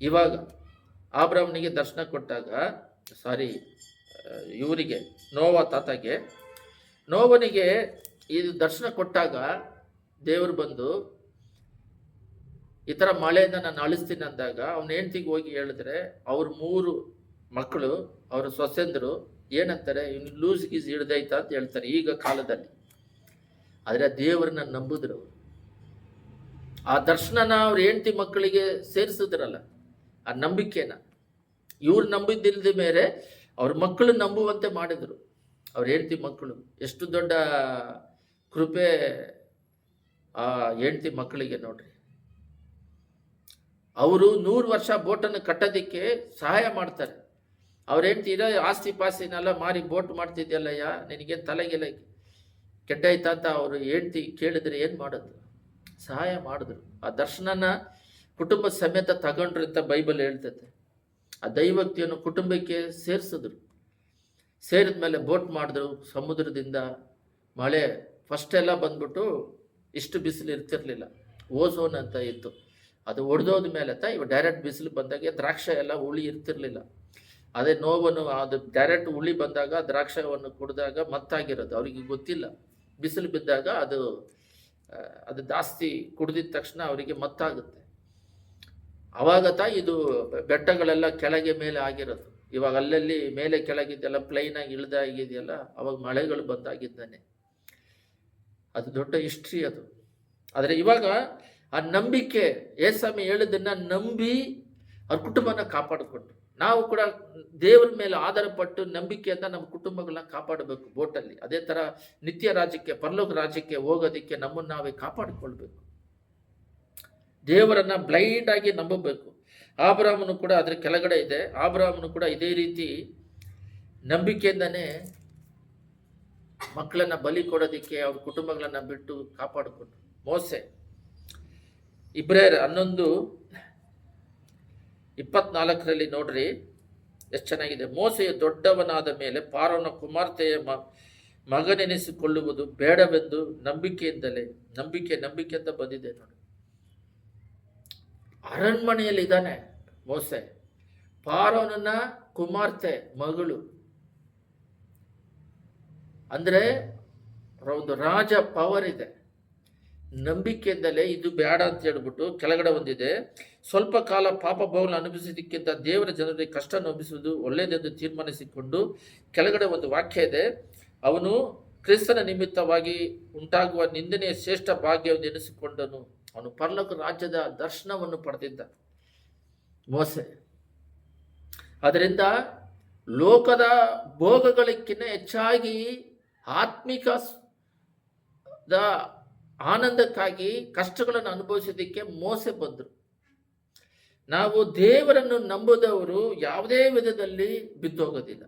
ಇವಾಗ ಆಬ್ರಾಮನಿಗೆ ದರ್ಶನ ಕೊಟ್ಟಾಗ, ಇವರಿಗೆ ನೋವನಿಗೆ ಇದು ದರ್ಶನ ಕೊಟ್ಟಾಗ ದೇವರು ಬಂದು ಈ ಥರ ಮಳೆಯಿಂದ ನಾನು ಅಳಿಸ್ತೀನಿ ಅಂದಾಗ ಅವನ ಹೆಂಡ್ತಿಗೆ ಹೋಗಿ ಹೇಳಿದ್ರೆ ಅವ್ರ 3 ಮಕ್ಕಳು, ಅವ್ರ ಸೊಸೆಂದರು ಏನಂತಾರೆ, ಇವ್ನು ಲೂಸ್ ಗೀಸ್ ಹಿಡ್ದೈತ ಅಂತ ಹೇಳ್ತಾರೆ ಈಗ ಕಾಲದಲ್ಲಿ. ಆದರೆ ದೇವರನ್ನ ನಂಬುದ್ರು, ಆ ದರ್ಶನನ ಅವ್ರ ಹೆಂಡ್ತಿ ಮಕ್ಕಳಿಗೆ ಸೇರಿಸಿದ್ರಲ್ಲ, ಆ ನಂಬಿಕೆನ ಇವ್ರು ನಂಬಿದ್ದಿಲ್ದ ಮೇಲೆ ಅವ್ರ ಮಕ್ಕಳು ನಂಬುವಂತೆ ಮಾಡಿದ್ರು. ಅವ್ರ ಹೆಂಡ್ತಿ ಮಕ್ಕಳು, ಎಷ್ಟು ದೊಡ್ಡ ಕೃಪೆ ಆ ಹೆಂಡ್ತಿ ಮಕ್ಕಳಿಗೆ ನೋಡ್ರಿ. ಅವರು 100 ವರ್ಷ ಬೋಟನ್ನು ಕಟ್ಟೋದಿಕ್ಕೆ ಸಹಾಯ ಮಾಡ್ತಾರೆ. ಅವ್ರ ಹೆಂಡ್ತಿ ಇರೋ ಆಸ್ತಿ ಪಾಸ್ತಿನೆಲ್ಲ ಮಾರಿ ಬೋಟ್ ಮಾಡ್ತಿದ್ಯಲ್ಲಯ್ಯ, ನಿನಗೇನು ತಲೆಗೆಲ್ಲ ಕೆಟ್ಟಾಯ್ತಾ ಅಂತ ಅವರು ಹೆಂಡ್ತಿ ಕೇಳಿದ್ರೆ ಏನು ಮಾಡೋದು? ಸಹಾಯ ಮಾಡಿದ್ರು. ಆ ದರ್ಶನನ ಕುಟುಂಬ ಸಮೇತ ತಗೊಂಡ್ರು ಅಂತ ಬೈಬಲ್ ಹೇಳ್ತೈತೆ. ಆ ದೈವಕ್ತಿಯನ್ನು ಕುಟುಂಬಕ್ಕೆ ಸೇರಿಸಿದ್ರು. ಸೇರಿದ ಮೇಲೆ ಬೋಟ್ ಮಾಡಿದ್ರು. ಸಮುದ್ರದಿಂದ ಮಳೆ ಫಸ್ಟ್ ಎಲ್ಲ ಬಂದ್ಬಿಟ್ಟು ಇಷ್ಟು ಬಿಸಿಲು ಇರ್ತಿರ್ಲಿಲ್ಲ, ಓಝೋನ್ ಅಂತ ಇತ್ತು. ಅದು ಒಡೆದೋದ ಮೇಲೆ ಇವ ಡೈರೆಕ್ಟ್ ಬಿಸಿಲು ಬಂದಾಗ ದ್ರಾಕ್ಷ ಎಲ್ಲ ಹುಳಿ ಇರ್ತಿರ್ಲಿಲ್ಲ. ಅದೇ ನೋವನ್ನು ಅದು ಡೈರೆಕ್ಟ್ ಹುಳಿ ಬಂದಾಗ ದ್ರಾಕ್ಷವನ್ನು ಕುಡಿದಾಗ ಮತ್ತಾಗಿರೋದು. ಅವರಿಗೆ ಗೊತ್ತಿಲ್ಲ, ಬಿಸಿಲು ಬಿದ್ದಾಗ ಅದು ಜಾಸ್ತಿ ಕುಡಿದಿದ ತಕ್ಷಣ ಅವರಿಗೆ ಮತ್ತಾಗುತ್ತೆ. ಅವಾಗ ಇದು ಬೆಟ್ಟಗಳೆಲ್ಲ ಕೆಳಗೆ ಮೇಲೆ ಆಗಿರೋದು. ಇವಾಗ ಅಲ್ಲಲ್ಲಿ ಮೇಲೆ ಕೆಳಗಿದ್ದೆಲ್ಲ ಪ್ಲೈನಾಗಿ ಇಳಿದಾಗಿದೆಯಲ್ಲ, ಅವಾಗ ಮಳೆಗಳು ಬಂದಾಗಿದ್ದಾನೆ. ಅದು ದೊಡ್ಡ ಹಿಸ್ಟ್ರಿ ಅದು. ಆದರೆ ಇವಾಗ ಆ ನಂಬಿಕೆ, ಏಸ್ವಾಮಿ ಹೇಳಿದ್ದನ್ನ ನಂಬಿ ಅವ್ರ ಕುಟುಂಬನ ಕಾಪಾಡಿಕೊಟ್ರು. ನಾವು ಕೂಡ ದೇವರ ಮೇಲೆ ಆಧಾರಪಟ್ಟು ನಂಬಿಕೆಯಿಂದ ನಮ್ಮ ಕುಟುಂಬಗಳನ್ನ ಕಾಪಾಡಬೇಕು ಬೋಟಲ್ಲಿ. ಅದೇ ಥರ ನಿತ್ಯ ರಾಜ್ಯಕ್ಕೆ, ಪರಲೋಕ ರಾಜ್ಯಕ್ಕೆ ಹೋಗೋದಕ್ಕೆ ನಮ್ಮನ್ನು ನಾವೇ ಕಾಪಾಡಿಕೊಳ್ಬೇಕು. ದೇವರನ್ನ ಬ್ಲೈಂಡ್ ಆಗಿ ನಂಬಬೇಕು. ಆಬ್ರಾಮನು ಕೂಡ ಅದ್ರ ಕೆಳಗಡೆ ಇದೆ. ಆಬ್ರಾಮನು ಕೂಡ ಇದೇ ರೀತಿ ನಂಬಿಕೆಯಿಂದನೇ ಮಕ್ಕಳನ್ನ ಬಲಿ ಕೊಡೋದಿಕ್ಕೆ ಅವ್ರ ಕುಟುಂಬಗಳನ್ನ ಬಿಟ್ಟು ಕಾಪಾಡಿಕೊಂಡ್ರು. ಮೋಸೆ, ಇಬ್ರೇಯರ್ 11:24 ನೋಡ್ರಿ, ಎಷ್ಟು ಚೆನ್ನಾಗಿದೆ. ಮೋಸೆಯ ದೊಡ್ಡವನಾದ ಮೇಲೆ ಪಾರೋನ ಕುಮಾರ್ತೆಯ ಮಗನೆನಿಸಿಕೊಳ್ಳುವುದು ಬೇಡವೆಂದು ನಂಬಿಕೆ ಅಂತ ಬಂದಿದೆ ನೋಡಿ. ಅರಣ್ಮನೆಯಲ್ಲಿ ಇದ್ದಾನೆ ಮೋಸೆ, ಪಾರೋನನ ಕುಮಾರ್ತೆ ಮಗಳು, ಅಂದ್ರೆ ಒಂದು ರಾಜ ಪವರ್ ಇದೆ. ನಂಬಿಕೆಯಿಂದಲೇ ಇದು ಬೇಡ ಅಂತ ಹೇಳ್ಬಿಟ್ಟು ಕೆಳಗಡೆ ಒಂದಿದೆ, ಸ್ವಲ್ಪ ಕಾಲ ಪಾಪ ಭೋಗನ ಅನುಭವಿಸೋದಕ್ಕಿಂತ ದೇವರ ಜನರಿಗೆ ಕಷ್ಟ ಅನುಭವಿಸುವುದು ಒಳ್ಳೆಯದೆಂದು ತೀರ್ಮಾನಿಸಿಕೊಂಡು ಕೆಳಗಡೆ ಒಂದು ವಾಕ್ಯ ಇದೆ, ಅವನು ಕ್ರಿಸ್ತನ ನಿಮಿತ್ತವಾಗಿ ಉಂಟಾಗುವ ನಿಂದನೆಯ ಶ್ರೇಷ್ಠ ಭಾಗ್ಯವನ್ನು ಎನಿಸಿಕೊಂಡನು. ಅವನು ಪರಲೋಕ ರಾಜ್ಯದ ದರ್ಶನವನ್ನು ಪಡೆದಿದ್ದ ಮೋಸೆ. ಅದರಿಂದ ಲೋಕದ ಭೋಗಗಳಿಗಿಂತ ಹೆಚ್ಚಾಗಿ ಆತ್ಮಿಕ ಆನಂದಕ್ಕಾಗಿ ಕಷ್ಟಗಳನ್ನು ಅನುಭವಿಸೋದಕ್ಕೆ ಮೋಸೆ ಬಂದರು. ನಾವು ದೇವರನ್ನು ನಂಬುದವರು ಯಾವುದೇ ವಿಧದಲ್ಲಿ ಬಿದ್ದೋಗೋದಿಲ್ಲ.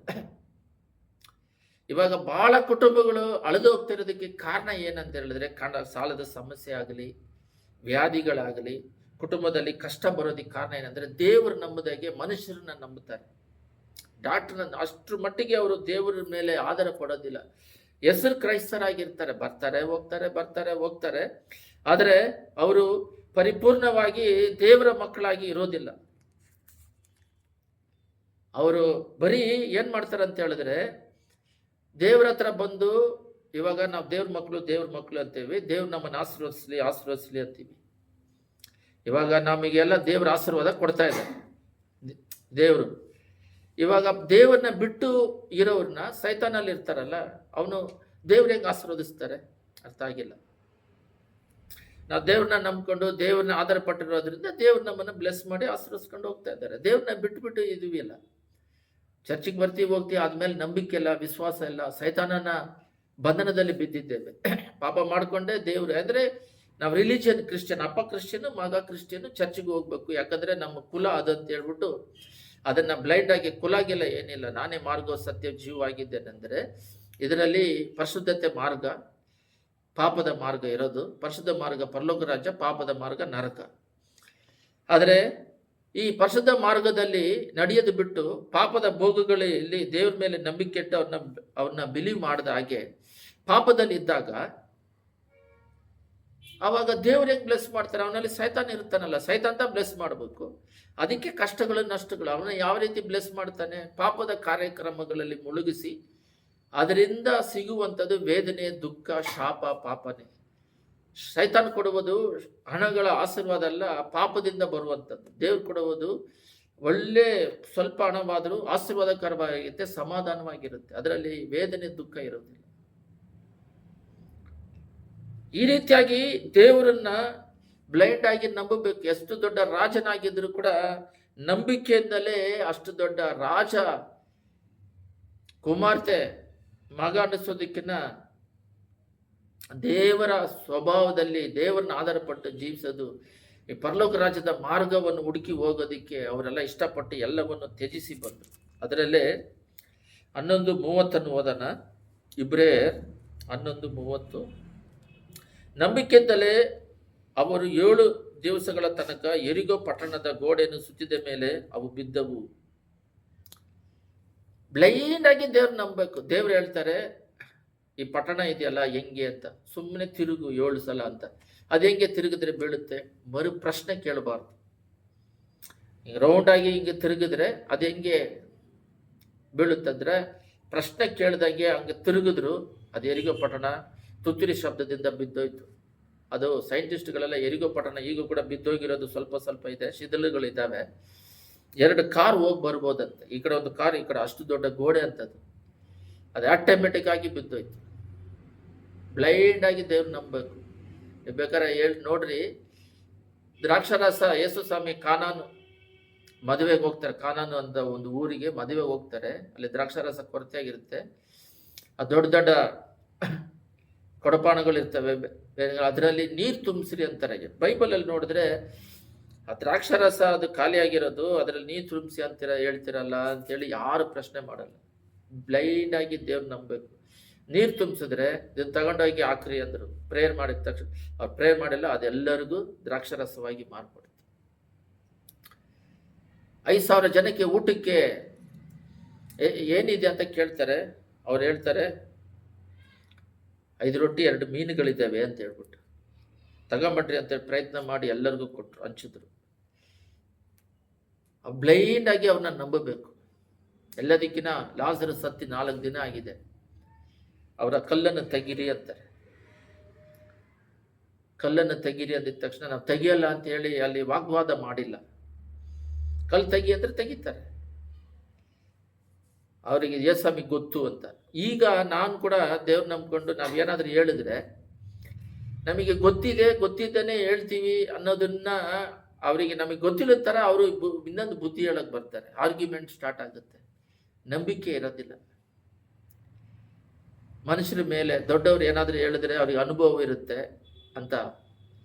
ಇವಾಗ ಬಹಳ ಕುಟುಂಬಗಳು ಅಳೆದು ಹೋಗ್ತಿರೋದಕ್ಕೆ ಕಾರಣ ಏನಂತ ಹೇಳಿದ್ರೆ, ಸಾಲದ ಸಮಸ್ಯೆ ಆಗಲಿ, ವ್ಯಾಧಿಗಳಾಗಲಿ, ಕುಟುಂಬದಲ್ಲಿ ಕಷ್ಟ ಬರೋದಕ್ಕೆ ಕಾರಣ ಏನಂದ್ರೆ ದೇವರು ನಂಬುದಾಗೆ ಮನುಷ್ಯರನ್ನ ನಂಬುತ್ತಾರೆ. ಡಾಕ್ಟರ್ನ ಅಷ್ಟರ ಮಟ್ಟಿಗೆ ಅವರು ದೇವರ ಮೇಲೆ ಆಧಾರ ಪಡೋದಿಲ್ಲ. ಹೆಸರು ಕ್ರೈಸ್ತರಾಗಿರ್ತಾರೆ, ಬರ್ತಾರೆ ಹೋಗ್ತಾರೆ, ಆದರೆ ಅವರು ಪರಿಪೂರ್ಣವಾಗಿ ದೇವರ ಮಕ್ಕಳಾಗಿ ಇರೋದಿಲ್ಲ. ಅವರು ಬರೀ ಏನ್ ಮಾಡ್ತಾರೆ ಅಂತ ಹೇಳಿದ್ರೆ, ದೇವರ ಹತ್ರ ಬಂದು ಇವಾಗ ನಾವು ದೇವ್ರ ಮಕ್ಕಳು ಅಂತೀವಿ, ದೇವ್ರು ನಮ್ಮನ್ನು ಆಶೀರ್ವದಿಸ್ಲಿ ಅಂತೀವಿ. ಇವಾಗ ನಮಗೆಲ್ಲ ದೇವ್ರ ಆಶೀರ್ವಾದ ಕೊಡ್ತಾ ಇದೆ ದೇವರು. ಇವಾಗ ದೇವ್ರನ್ನ ಬಿಟ್ಟು ಇರೋರನ್ನ, ಸೈತಾನಲ್ಲಿ ಇರ್ತಾರಲ್ಲ, ಅವನು ದೇವ್ರ ಹೆಂಗೆ ಆಶೀರ್ವದಿಸ್ತಾರೆ ಅರ್ಥ ಆಗಿಲ್ಲ. ನಾವು ದೇವ್ರನ್ನ ನಂಬ್ಕೊಂಡು ದೇವ್ರನ್ನ ಆಧಾರ ಪಟ್ಟಿರೋದ್ರಿಂದ ದೇವ್ರು ನಮ್ಮನ್ನು ಬ್ಲೆಸ್ ಮಾಡಿ ಆಶೀರ್ವದಿಸ್ಕೊಂಡು ಹೋಗ್ತಾ ಇದ್ದಾರೆ. ದೇವ್ರನ್ನ ಬಿಟ್ಟು ಇದೀವಿ ಅಲ್ಲ, ಚರ್ಚಿಗೆ ಹೋಗ್ತೀವಿ, ಆದ್ಮೇಲೆ ನಂಬಿಕೆ ಇಲ್ಲ, ವಿಶ್ವಾಸ ಇಲ್ಲ, ಸೈತಾನನ ಬಂಧನದಲ್ಲಿ ಬಿದ್ದಿದ್ದೇವೆ. ಪಾಪ ಮಾಡಿಕೊಂಡೆ ದೇವ್ರು ಅಂದರೆ ನಾವು ರಿಲಿಜಿಯನ್ ಕ್ರಿಶ್ಚಿಯನ್, ಅಪ್ಪ ಕ್ರಿಶ್ಚಿಯನ್, ಮಗ ಕ್ರಿಶ್ಚಿಯನ್, ಚರ್ಚಿಗೆ ಹೋಗ್ಬೇಕು ಯಾಕಂದ್ರೆ ನಮ್ಮ ಕುಲ ಅದಂತ ಹೇಳ್ಬಿಟ್ಟು ಅದನ್ನ ಬ್ಲೈಂಡ್ ಆಗಿ, ಕುಲಾಗಿಲ್ಲ ಏನಿಲ್ಲ, ನಾನೇ ಮಾರ್ಗ ಸತ್ಯ ಜೀವವಾಗಿದ್ದೇನೆಂದರೆ ಇದರಲ್ಲಿ ಪರಿಶುದ್ಧತೆ ಮಾರ್ಗ, ಪಾಪದ ಮಾರ್ಗ ಇರೋದು. ಪರಿಶುದ್ಧ ಮಾರ್ಗ ಪರಲೋಕ ರಾಜ್ಯ, ಪಾಪದ ಮಾರ್ಗ ನರಕ. ಆದರೆ ಈ ಪರಿಶುದ್ಧ ಮಾರ್ಗದಲ್ಲಿ ನಡೆಯೋದು ಬಿಟ್ಟು ಪಾಪದ ಭೋಗಗಳಲ್ಲಿ ದೇವ್ರ ಮೇಲೆ ನಂಬಿಕೆ ಇಟ್ಟು ಅವ್ರನ್ನ ಬಿಲೀವ್ ಮಾಡಿದ ಹಾಗೆ ಪಾಪದಲ್ಲಿ ಇದ್ದಾಗ ಅವಾಗ ದೇವ್ರು ಹೆಂಗ್ ಬ್ಲೆಸ್ ಮಾಡ್ತಾರೆ? ಅವನಲ್ಲಿ ಸೈತಾನ್ ಇರ್ತಾನಲ್ಲ, ಸೈತಾನ್ ಬ್ಲೆಸ್ ಮಾಡಬೇಕು. ಅದಕ್ಕೆ ಕಷ್ಟಗಳು ನಷ್ಟಗಳು. ಅವನ ಯಾವ ರೀತಿ ಬ್ಲೆಸ್ ಮಾಡ್ತಾನೆ? ಪಾಪದ ಕಾರ್ಯಕ್ರಮಗಳಲ್ಲಿ ಮುಳುಗಿಸಿ ಅದರಿಂದ ಸಿಗುವಂಥದ್ದು ವೇದನೆ, ದುಃಖ, ಶಾಪ, ಪಾಪನೆ. ಸೈತಾನ್ ಕೊಡುವುದು ಹಣಗಳ ಆಶೀರ್ವಾದ ಅಲ್ಲ, ಪಾಪದಿಂದ ಬರುವಂಥದ್ದು. ದೇವ್ರು ಕೊಡುವುದು ಒಳ್ಳೆ ಸ್ವಲ್ಪ ಹಣವಾದರೂ ಆಶೀರ್ವಾದಕರವಾಗಿರುತ್ತೆ, ಸಮಾಧಾನವಾಗಿರುತ್ತೆ. ಅದರಲ್ಲಿ ವೇದನೆ, ದುಃಖ ಇರೋದಿಲ್ಲ. ಈ ರೀತಿಯಾಗಿ ದೇವರನ್ನ ಬ್ಲೈಂಡ್ ಆಗಿ ನಂಬಬೇಕು. ಎಷ್ಟು ದೊಡ್ಡ ರಾಜನಾಗಿದ್ರು ಕೂಡ ನಂಬಿಕೆಯಿಂದಲೇ ಅಷ್ಟು ದೊಡ್ಡ ರಾಜ ಕುಮಾರ್ತೆ ಮಗ ಅನ್ನಿಸೋದಕ್ಕಿಂತ ದೇವರ ಸ್ವಭಾವದಲ್ಲಿ ದೇವರನ್ನ ಆಧಾರಪಟ್ಟು ಜೀವಿಸೋದು, ಈ ಪರಲೋಕ ರಾಜ್ಯದ ಮಾರ್ಗವನ್ನು ಹುಡುಕಿ ಹೋಗೋದಕ್ಕೆ ಅವರೆಲ್ಲ ಇಷ್ಟಪಟ್ಟು ಎಲ್ಲವನ್ನು ತ್ಯಜಿಸಿ ಬಂದರು. ಅದರಲ್ಲೇ 11:30 ಓದೋಣ. ಇಬ್ರೇಯರ್ 11:30. ನಂಬಿಕೆಯಿಂದಲೇ ಅವರು 7 ದಿವಸಗಳ ತನಕ ಯೆರಿಕೋ ಪಟ್ಟಣದ ಗೋಡೆಯನ್ನು ಸುತ್ತಿದ ಮೇಲೆ ಅವು ಬಿದ್ದವು. ಬ್ಲೈಂಡ್ ಆಗಿ ದೇವ್ರು ನಂಬಬೇಕು. ದೇವ್ರು ಹೇಳ್ತಾರೆ, ಈ ಪಟ್ಟಣ ಇದೆಯಲ್ಲ ಹೆಂಗೆ ಅಂತ, ಸುಮ್ಮನೆ ತಿರುಗು 7 ಸಲ ಅಂತ. ಅದು ಹೆಂಗೆ ತಿರುಗಿದ್ರೆ ಬೀಳುತ್ತೆ? ಮರು ಪ್ರಶ್ನೆ ಕೇಳಬಾರ್ದು. ರೌಂಡ್ ಆಗಿ ಹಿಂಗೆ ತಿರುಗಿದ್ರೆ ಅದು ಹೆಂಗೆ ಬೀಳುತ್ತಂದ್ರೆ ಪ್ರಶ್ನೆ ಕೇಳ್ದಂಗೆ ಹಂಗೆ ತಿರುಗಿದ್ರು ಅದು ಯೆರಿಕೋ ಪಟ್ಟಣ ತುತ್ತೂರಿ ಶಬ್ದದಿಂದ ಬಿದ್ದೋಯ್ತು. ಅದು ಸೈಂಟಿಸ್ಟ್ಗಳೆಲ್ಲ ಯೆರಿಕೋ ಪಟ್ಟಣ ಈಗೂ ಕೂಡ ಬಿದ್ದೋಗಿರೋದು ಸ್ವಲ್ಪ ಸ್ವಲ್ಪ ಇದೆ, ಶಿಥಿಲಗಳಿದ್ದಾವೆ. 2 ಕಾರ್ ಹೋಗಿ ಬರ್ಬೋದಂತೆ. ಈ ಕಡೆ ಒಂದು ಕಾರ್, ಈ ಕಡೆ ಅಷ್ಟು ದೊಡ್ಡ ಗೋಡೆ ಅಂತದ್ದು. ಅದು ಆಟೋಮೆಟಿಕ್ ಆಗಿ ಬಿದ್ದೋಯ್ತು. ಬ್ಲೈಂಡ್ ಆಗಿ ದೇವ್ರು ನಂಬಬೇಕು. ಬೇಕಾದ್ರೆ ಹೇಳಿ ನೋಡ್ರಿ, ದ್ರಾಕ್ಷಾರಸ ಯೇಸು ಸ್ವಾಮಿ ಕಾನಾನು ಮದುವೆಗೆ ಹೋಗ್ತಾರೆ. ಕಾನಾನು ಅಂತ ಒಂದು ಊರಿಗೆ ಮದುವೆಗೆ ಹೋಗ್ತಾರೆ. ಅಲ್ಲಿ ದ್ರಾಕ್ಷಾರಸ ಕೊರತೆ ಆಗಿರುತ್ತೆ. ಆ ದೊಡ್ಡ ದೊಡ್ಡ ಕೊಡಪಾನಗಳಿರ್ತವೆ, ಅದರಲ್ಲಿ ನೀರು ತುಂಬಿಸ್ರಿ ಅಂತಾರೆ. ಬೈಬಲಲ್ಲಿ ನೋಡಿದ್ರೆ ಆ ದ್ರಾಕ್ಷಾರಸ ಅದು ಖಾಲಿಯಾಗಿರೋದು, ಅದರಲ್ಲಿ ನೀರು ತುಂಬಿಸಿ ಅಂತೀರ ಹೇಳ್ತಿರಲ್ಲ ಅಂತೇಳಿ ಯಾರು ಪ್ರಶ್ನೆ ಮಾಡಲ್ಲ. ಬ್ಲೈಂಡ್ ಆಗಿ ದೇವ್ರು ನಂಬಬೇಕು. ನೀರು ತುಂಬಿಸಿದ್ರೆ ಇದನ್ನು ತಗೊಂಡೋಗಿ ಹಾಕ್ರಿ ಅಂದರು. ಪ್ರೇಯರ್ ಮಾಡಿದ ತಕ್ಷಣ ಅವ್ರು ಪ್ರೇಯರ್ ಮಾಡಿಲ್ಲ, ಅದೆಲ್ಲರಿಗೂ ದ್ರಾಕ್ಷಾರಸವಾಗಿ ಮಾರ್ಪಡುತ್ತೆ. 5,000 ಜನಕ್ಕೆ ಊಟಕ್ಕೆ ಏನಿದೆ ಅಂತ ಕೇಳ್ತಾರೆ. ಅವ್ರು ಹೇಳ್ತಾರೆ 5 ರೊಟ್ಟಿ 2 ಮೀನುಗಳಿದ್ದಾವೆ ಅಂತ ಹೇಳ್ಬಿಟ್ಟು ತಗೊಂಬಡ್ರಿ ಅಂತೇಳಿ ಪ್ರಯತ್ನ ಮಾಡಿ ಎಲ್ಲರಿಗೂ ಕೊಟ್ಟರು, ಹಂಚಿದ್ರು. ಬ್ಲೈಂಡ್ ಆಗಿ ಅವ್ರನ್ನ ನಂಬಬೇಕು. ಎಲ್ಲದಕ್ಕಿಂತ ಲಾಜರಸ್ ಸತ್ತಿ 4 ದಿನ ಆಗಿದೆ. ಅವರ ಕಲ್ಲನ್ನು ತೆಗೀರಿ ಅಂತಾರೆ. ಕಲ್ಲನ್ನು ತೆಗೀರಿ ಅಂದಿದ ತಕ್ಷಣ ನಾವು ತೆಗಿಯಲ್ಲ ಅಂತ ಹೇಳಿ ಅಲ್ಲಿ ವಾಗ್ವಾದ ಮಾಡಿಲ್ಲ. ಕಲ್ಲು ತೆಗಿ ಅಂದ್ರೆ ತೆಗಿತಾರೆ. ಅವರಿಗೆ ಯೇಸಮಿಗೆ ಗೊತ್ತು ಅಂತ. ಈಗ ನಾನು ಕೂಡ ದೇವ್ರು ನಂಬ್ಕೊಂಡು ನಾವೇನಾದ್ರೂ ಹೇಳಿದ್ರೆ ನಮಗೆ ಗೊತ್ತಿದ್ದೇನೆ ಹೇಳ್ತೀವಿ ಅನ್ನೋದನ್ನ ಅವರಿಗೆ ನಮಗೆ ಗೊತ್ತಿಲ್ಲ ಥರ ಅವರು ಇನ್ನೊಂದು ಬುದ್ಧಿ ಹೇಳಕ್ ಬರ್ತಾರೆ. ಆರ್ಗ್ಯುಮೆಂಟ್ ಸ್ಟಾರ್ಟ್ ಆಗುತ್ತೆ. ನಂಬಿಕೆ ಇರೋದಿಲ್ಲ ಮನುಷ್ಯರ ಮೇಲೆ. ದೊಡ್ಡವರು ಏನಾದರೂ ಹೇಳಿದ್ರೆ ಅವ್ರಿಗೆ ಅನುಭವ ಇರುತ್ತೆ ಅಂತ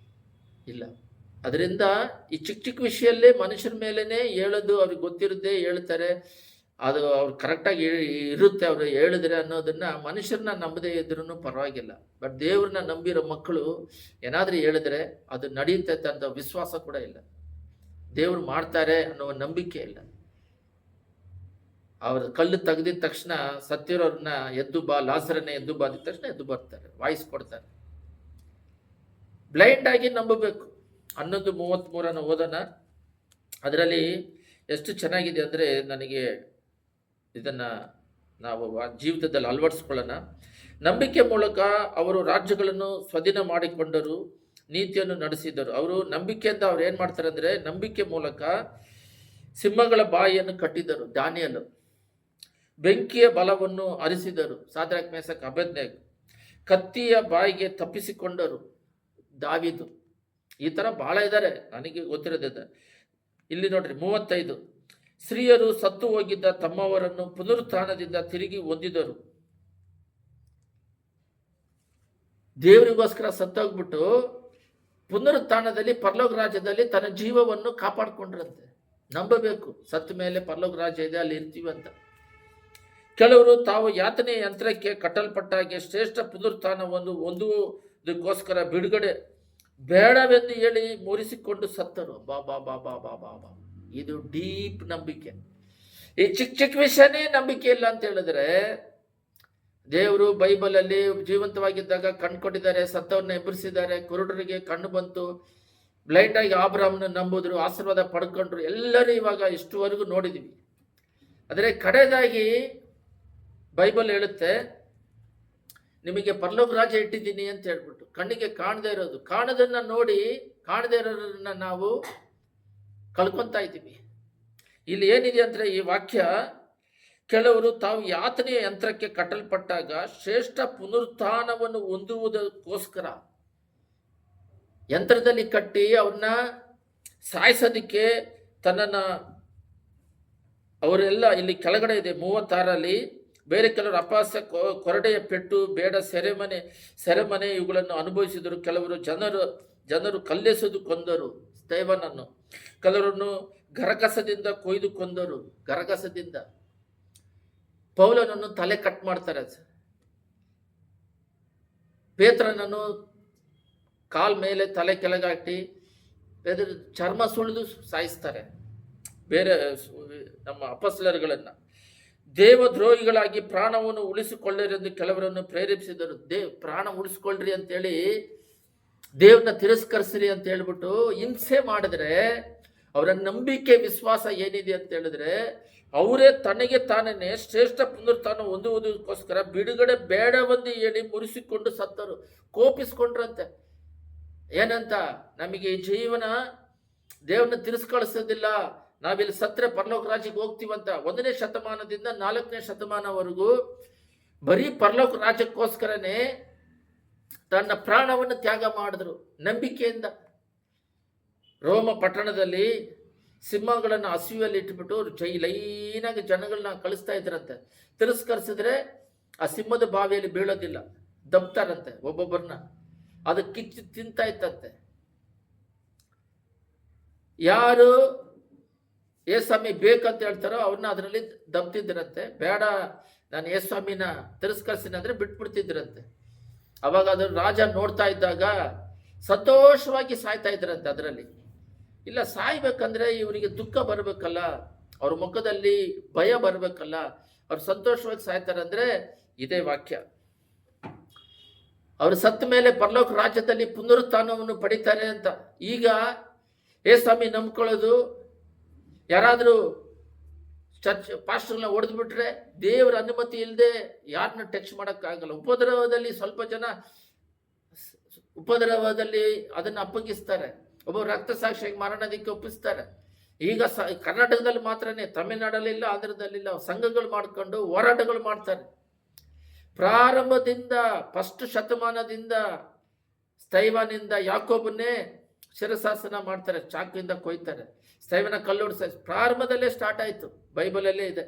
ಇಲ್ಲ. ಅದರಿಂದ ಈ ಚಿಕ್ಕ ಚಿಕ್ಕ ವಿಷಯಲ್ಲೇ ಮನುಷ್ಯರ ಮೇಲೇನೆ ಹೇಳೋದು, ಅವ್ರಿಗೆ ಗೊತ್ತಿರುತ್ತೆ ಹೇಳ್ತಾರೆ, ಅದು ಅವ್ರು ಕರೆಕ್ಟಾಗಿ ಇರುತ್ತೆ ಅವರು ಹೇಳಿದ್ರೆ ಅನ್ನೋದನ್ನ ಮನುಷ್ಯರನ್ನ ನಂಬದೇ ಇದ್ರೂ ಪರವಾಗಿಲ್ಲ. ಬಟ್ ದೇವ್ರನ್ನ ನಂಬಿರೋ ಮಕ್ಕಳು ಏನಾದರೂ ಹೇಳಿದ್ರೆ ಅದು ನಡೆಯುತ್ತೆ ಅಂತ ವಿಶ್ವಾಸ ಕೂಡ ಇಲ್ಲ. ದೇವ್ರು ಮಾಡ್ತಾರೆ ಅನ್ನೋ ನಂಬಿಕೆ ಇಲ್ಲ. ಅವ್ರ ಕಲ್ಲು ತೆಗೆದಿದ ತಕ್ಷಣ ಸತ್ತಿರೋರನ್ನ ಎದ್ದು ಬಾ, ಲಾಸರನ್ನ ಎದ್ದು ಬಾ ಅಂದಿದ ತಕ್ಷಣ ಎದ್ದು ಬರ್ತಾರೆ, ವಾಯ್ಸ್ ಕೊಡ್ತಾರೆ. ಬ್ಲೈಂಡ್ ಆಗಿ ನಂಬಬೇಕು. 11:33 ಓದೋಣ. ಅದರಲ್ಲಿ ಎಷ್ಟು ಚೆನ್ನಾಗಿದೆ ಅಂದರೆ ನನಗೆ ಇದನ್ನ ನಾವು ಜೀವಿತದಲ್ಲಿ ಅಳವಡಿಸ್ಕೊಳ್ಳೋಣ. ನಂಬಿಕೆ ಮೂಲಕ ಅವರು ರಾಜ್ಯಗಳನ್ನು ಸ್ವಾಧೀನ ಮಾಡಿಕೊಂಡರು, ನೀತಿಯನ್ನು ನಡೆಸಿದರು. ಅವರು ನಂಬಿಕೆಯಿಂದ ಅವ್ರು ಏನು ಮಾಡ್ತಾರೆ ಅಂದರೆ ನಂಬಿಕೆ ಮೂಲಕ ಸಿಂಹಗಳ ಬಾಯಿಯನ್ನು ಕಟ್ಟಿದರು ದಾನಿಯೇಲನು. ಬೆಂಕಿಯ ಬಲವನ್ನು ಅರಿಸಿದರು ಸಾದ್ರಾಕ್, ಮೇಷಕ್, ಅಬೇದ್ನೆಗೋ. ಕತ್ತಿಯ ಬಾಯಿಗೆ ತಪ್ಪಿಸಿಕೊಂಡರು ದಾವೀದು. ಈ ಥರ ಭಾಳ ಇದ್ದಾರೆ, ನನಗೆ ಗೊತ್ತಿರೋದಿದೆ. ಇಲ್ಲಿ ನೋಡ್ರಿ 35. ಸ್ತ್ರೀಯರು ಸತ್ತು ಹೋಗಿದ್ದ ತಮ್ಮವರನ್ನು ಪುನರುತ್ಥಾನದಿಂದ ತಿರುಗಿ ಹೊಂದಿದರು. ದೇವರಿಗೋಸ್ಕರ ಸತ್ತೋಗ್ಬಿಟ್ಟು ಪುನರುತ್ಥಾನದಲ್ಲಿ ಪರಲೋಕ ರಾಜ್ಯದಲ್ಲಿ ತನ್ನ ಜೀವವನ್ನು ಕಾಪಾಡಿಕೊಂಡ್ರಂತೆ. ನಂಬಬೇಕು, ಸತ್ತ ಮೇಲೆ ಪರಲೋಕ ರಾಜ್ಯ ಇದೆ, ಅಲ್ಲಿ ಇರ್ತೀವಿ ಅಂತ. ಕೆಲವರು ತಾವು ಯಾತನೆ ಯಂತ್ರಕ್ಕೆ ಕಟ್ಟಲ್ಪಟ್ಟಾಗೆ ಶ್ರೇಷ್ಠ ಪುನರುತ್ಥಾನವನ್ನು ಹೊಂದುವುದಕ್ಕೋಸ್ಕರ ಬಿಡುಗಡೆ ಬೇಡವೆಂದು ಹೇಳಿ ಮುರಿಸಿಕೊಂಡು ಸತ್ತರು. ಬಾ ಬಾ ಬಾ ಬಾ ಬಾ ಬಾ ಬಾ. ಇದು ಡೀಪ್ ನಂಬಿಕೆ. ಈ ಚಿಕ್ಕ ಚಿಕ್ಕ ವಿಷಯನೇ ನಂಬಿಕೆ ಇಲ್ಲ ಅಂತ ಹೇಳಿದ್ರೆ, ದೇವರು ಬೈಬಲಲ್ಲಿ ಜೀವಂತವಾಗಿದ್ದಾಗ ಕಣ್ಣು ಕೊಟ್ಟಿದ್ದಾರೆ, ಸತ್ತವ್ರನ್ನ ಎಬ್ಬರಿಸಿದ್ದಾರೆ, ಕುರುಡರಿಗೆ ಕಣ್ಣು ಬಂತು, ಬ್ಲೈಂಡ್ ಆಗಿ ಆಬ್ರಹಾಮನ ನಂಬಿದ್ರು, ಆಶೀರ್ವಾದ ಪಡ್ಕೊಂಡ್ರು, ಎಲ್ಲರೂ ಇವಾಗ ಇಷ್ಟುವರೆಗೂ ನೋಡಿದ್ವಿ. ಆದರೆ ಕಡೆದಾಗಿ ಬೈಬಲ್ ಹೇಳುತ್ತೆ, ನಿಮಗೆ ಪರಲೋಕ ರಾಜ್ಯ ಇಟ್ಟಿದ್ದೀನಿ ಅಂತ ಹೇಳ್ಬಿಟ್ಟು. ಕಣ್ಣಿಗೆ ಕಾಣದೇ ಇರೋದು, ಕಾಣದನ್ನ ನೋಡಿ ಕಾಣದೇ ಇರೋದನ್ನ ನಾವು ಕಳ್ಕೊತಾ ಇದ್ದೀವಿ. ಇಲ್ಲಿ ಏನಿದೆ ಅಂದರೆ ಈ ವಾಕ್ಯ, ಕೆಲವರು ತಾವು ಯಾತನೆಯ ಯಂತ್ರಕ್ಕೆ ಕಟ್ಟಲ್ಪಟ್ಟಾಗ ಶ್ರೇಷ್ಠ ಪುನರುತ್ಥಾನವನ್ನು ಹೊಂದುವುದಕ್ಕೋಸ್ಕರ ಯಂತ್ರದಲ್ಲಿ ಕಟ್ಟಿ ಅವ್ರನ್ನ ಸಾಯಿಸೋದಕ್ಕೆ ತನ್ನನ್ನು, ಅವರೆಲ್ಲ ಇಲ್ಲಿ ಕೆಳಗಡೆ ಇದೆ 36ರಲ್ಲಿ, ಬೇರೆ ಕೆಲವರು ಅಪಹಾಸ್ಯ, ಕೊರಡೆಯ ಪೆಟ್ಟು, ಬೇಡ, ಸೆರೆಮನೆ ಇವುಗಳನ್ನು ಅನುಭವಿಸಿದರು. ಕೆಲವರು ಜನರು ಕಲ್ಲೆಸೆದು ಕೊಂದರು ಸ್ತೆಫನನನ್ನು. ಕೆಲವರನ್ನು ಗರಗಸದಿಂದ ಕೊಯ್ದು ಕೊಂದರು. ಗರಗಸದಿಂದ ಪೌಲನನ್ನು ತಲೆ ಕಟ್ ಮಾಡ್ತಾರೆ. ಪೇತ್ರನನ್ನು ಕಾಲ್ ಮೇಲೆ ತಲೆ ಕೆಳಗಾಟಿ ಚರ್ಮ ಸುಳಿದು ಸಾಯಿಸ್ತಾರೆ. ಬೇರೆ ನಮ್ಮ ಅಪೊಸ್ತಲರುಗಳನ್ನು ದೇವದ್ರೋಹಿಗಳಾಗಿ ಪ್ರಾಣವನ್ನು ಉಳಿಸಿಕೊಳ್ಳಿರೆಂದು ಕೆಲವರನ್ನು ಪ್ರೇರೇಪಿಸಿದರು. ಪ್ರಾಣ ಉಳಿಸ್ಕೊಳ್ರಿ ಅಂತೇಳಿ, ದೇವ್ರನ್ನ ತಿರಸ್ಕರಿಸ್ರಿ ಅಂತ ಹೇಳ್ಬಿಟ್ಟು ಹಿಂಸೆ ಮಾಡಿದ್ರೆ, ಅವರ ನಂಬಿಕೆ ವಿಶ್ವಾಸ ಏನಿದೆ ಅಂತ ಹೇಳಿದ್ರೆ, ಅವರೇ ತನಗೆ ತಾನೇ ಶ್ರೇಷ್ಠ ಪುನರುತ್ಥಾನ ಹೊಂದುವುದಕ್ಕೋಸ್ಕರ ಬಿಡುಗಡೆ ಬೇಡವೆಂದು ಹೇಳಿ ಮುರಿಸಿಕೊಂಡು ಸತ್ತರು. ಕೋಪಿಸ್ಕೊಂಡ್ರಂತೆ. ಏನಂತ? ನಮಗೆ ಈ ಜೀವನ ದೇವ್ರನ್ನ ತಿರಸ್ಕರಿಸೋದಿಲ್ಲ, ನಾವಿಲ್ಲಿ ಸತ್ರೆ ಪರಲೋಕ ರಾಜ್ಯಕ್ಕೆ ಹೋಗ್ತೀವಂತ. 1ನೇ ಶತಮಾನದಿಂದ 4ನೇ ಶತಮಾನವರೆಗೂ ಬರೀ ಪರಲೋಕ ರಾಜ್ಯಕ್ಕೋಸ್ಕರನೇ ತನ್ನ ಪ್ರಾಣವನ್ನು ತ್ಯಾಗ ಮಾಡಿದ್ರು ನಂಬಿಕೆಯಿಂದ. ರೋಮ ಪಟ್ಟಣದಲ್ಲಿ ಸಿಂಹಗಳನ್ನು ಹಸಿವೆಯಲ್ಲಿ ಇಟ್ಬಿಟ್ಟು ಲೈನಾಗಿ ಜನಗಳನ್ನ ಕಳಿಸ್ತಾ ಇದ್ರಂತೆ. ತಿರಸ್ಕರಿಸಿದ್ರೆ ಆ ಸಿಂಹದ ಬಾವಿಯಲ್ಲಿ ಬೀಳೋದಿಲ್ಲ, ದಬ್ತಾರಂತೆ ಒಬ್ಬೊಬ್ಬರನ್ನ. ಅದು ಕಿಚ್ಚು ತಿಂತಾ ಇತ್ತಂತೆ. ಯಾರು ಯೇಸ್ವಾಮಿ ಬೇಕಂತ ಹೇಳ್ತಾರೋ ಅವ್ರನ್ನ ಅದರಲ್ಲಿ ದಬ್ತಿದ್ರಂತೆ. ಬೇಡ, ನಾನು ಯೇಸ್ವಾಮಿನ ತಿರಸ್ಕರಿಸಿನ ಅಂದರೆ ಬಿಟ್ಬಿಡ್ತಿದ್ರಂತೆ. ಅವಾಗ ಅದ್ರ ರಾಜ ನೋಡ್ತಾ ಇದ್ದಾಗ ಸಂತೋಷವಾಗಿ ಸಾಯ್ತಾ ಇದ್ರಂತೆ. ಅದರಲ್ಲಿ ಇಲ್ಲ, ಸಾಯ್ಬೇಕಂದ್ರೆ ಇವರಿಗೆ ದುಃಖ ಬರಬೇಕಲ್ಲ, ಅವ್ರ ಮುಖದಲ್ಲಿ ಭಯ ಬರಬೇಕಲ್ಲ, ಅವ್ರು ಸಂತೋಷವಾಗಿ ಸಾಯ್ತಾರೆ. ಅಂದರೆ ಇದೇ ವಾಕ್ಯ. ಅವರು ಸತ್ತ ಮೇಲೆ ಪರಲೋಕ ರಾಜ್ಯದಲ್ಲಿ ಪುನರುತ್ಥಾನವನ್ನು ಪಡಿತಾರೆ ಅಂತ. ಈಗ ಯೇಸ್ವಾಮಿ ನಂಬ್ಕೊಳ್ಳೋದು, ಯಾರಾದರೂ ಚರ್ಚ್ ಪಾಸ್ಟರ್ನ ಹೊಡೆದು ಬಿಟ್ರೆ ದೇವರ ಅನುಮತಿ ಇಲ್ಲದೆ ಯಾರನ್ನ ಟಚ್ ಮಾಡೋಕ್ಕಾಗಲ್ಲ. ಉಪದ್ರವದಲ್ಲಿ ಸ್ವಲ್ಪ ಜನ ಅದನ್ನು ಅಪ್ಪಗಿಸ್ತಾರೆ. ಒಬ್ಬ ರಕ್ತ ಸಾಕ್ಷಿಯಾಗಿ ಮರಣದಿಕ್ಕೆ ಒಪ್ಪಿಸ್ತಾರೆ. ಈಗ ಕರ್ನಾಟಕದಲ್ಲಿ ಮಾತ್ರನೇ, ತಮಿಳುನಾಡಲ್ಲಿಲ್ಲ, ಆಂಧ್ರದಲ್ಲಿಲ್ಲ, ಸಂಘಗಳು ಮಾಡ್ಕೊಂಡು ಹೋರಾಟಗಳು ಮಾಡ್ತಾರೆ. ಪ್ರಾರಂಭದಿಂದ ಫಸ್ಟ್ ಶತಮಾನದಿಂದ ಸ್ತೆಫನನಿಂದ ಯಾಕೋಬನ್ನೇ ಶಿರಶಾಸನ ಮಾಡ್ತಾರೆ, ಚಾಕಿಂದ ಕೊಯ್ತಾರೆ, ಸ್ತೆಫನ ಕಲ್ಲೊಡಿಸ. ಪ್ರಾರಂಭದಲ್ಲೇ ಸ್ಟಾರ್ಟ್ ಆಯಿತು, ಬೈಬಲಲ್ಲೇ ಇದೆ,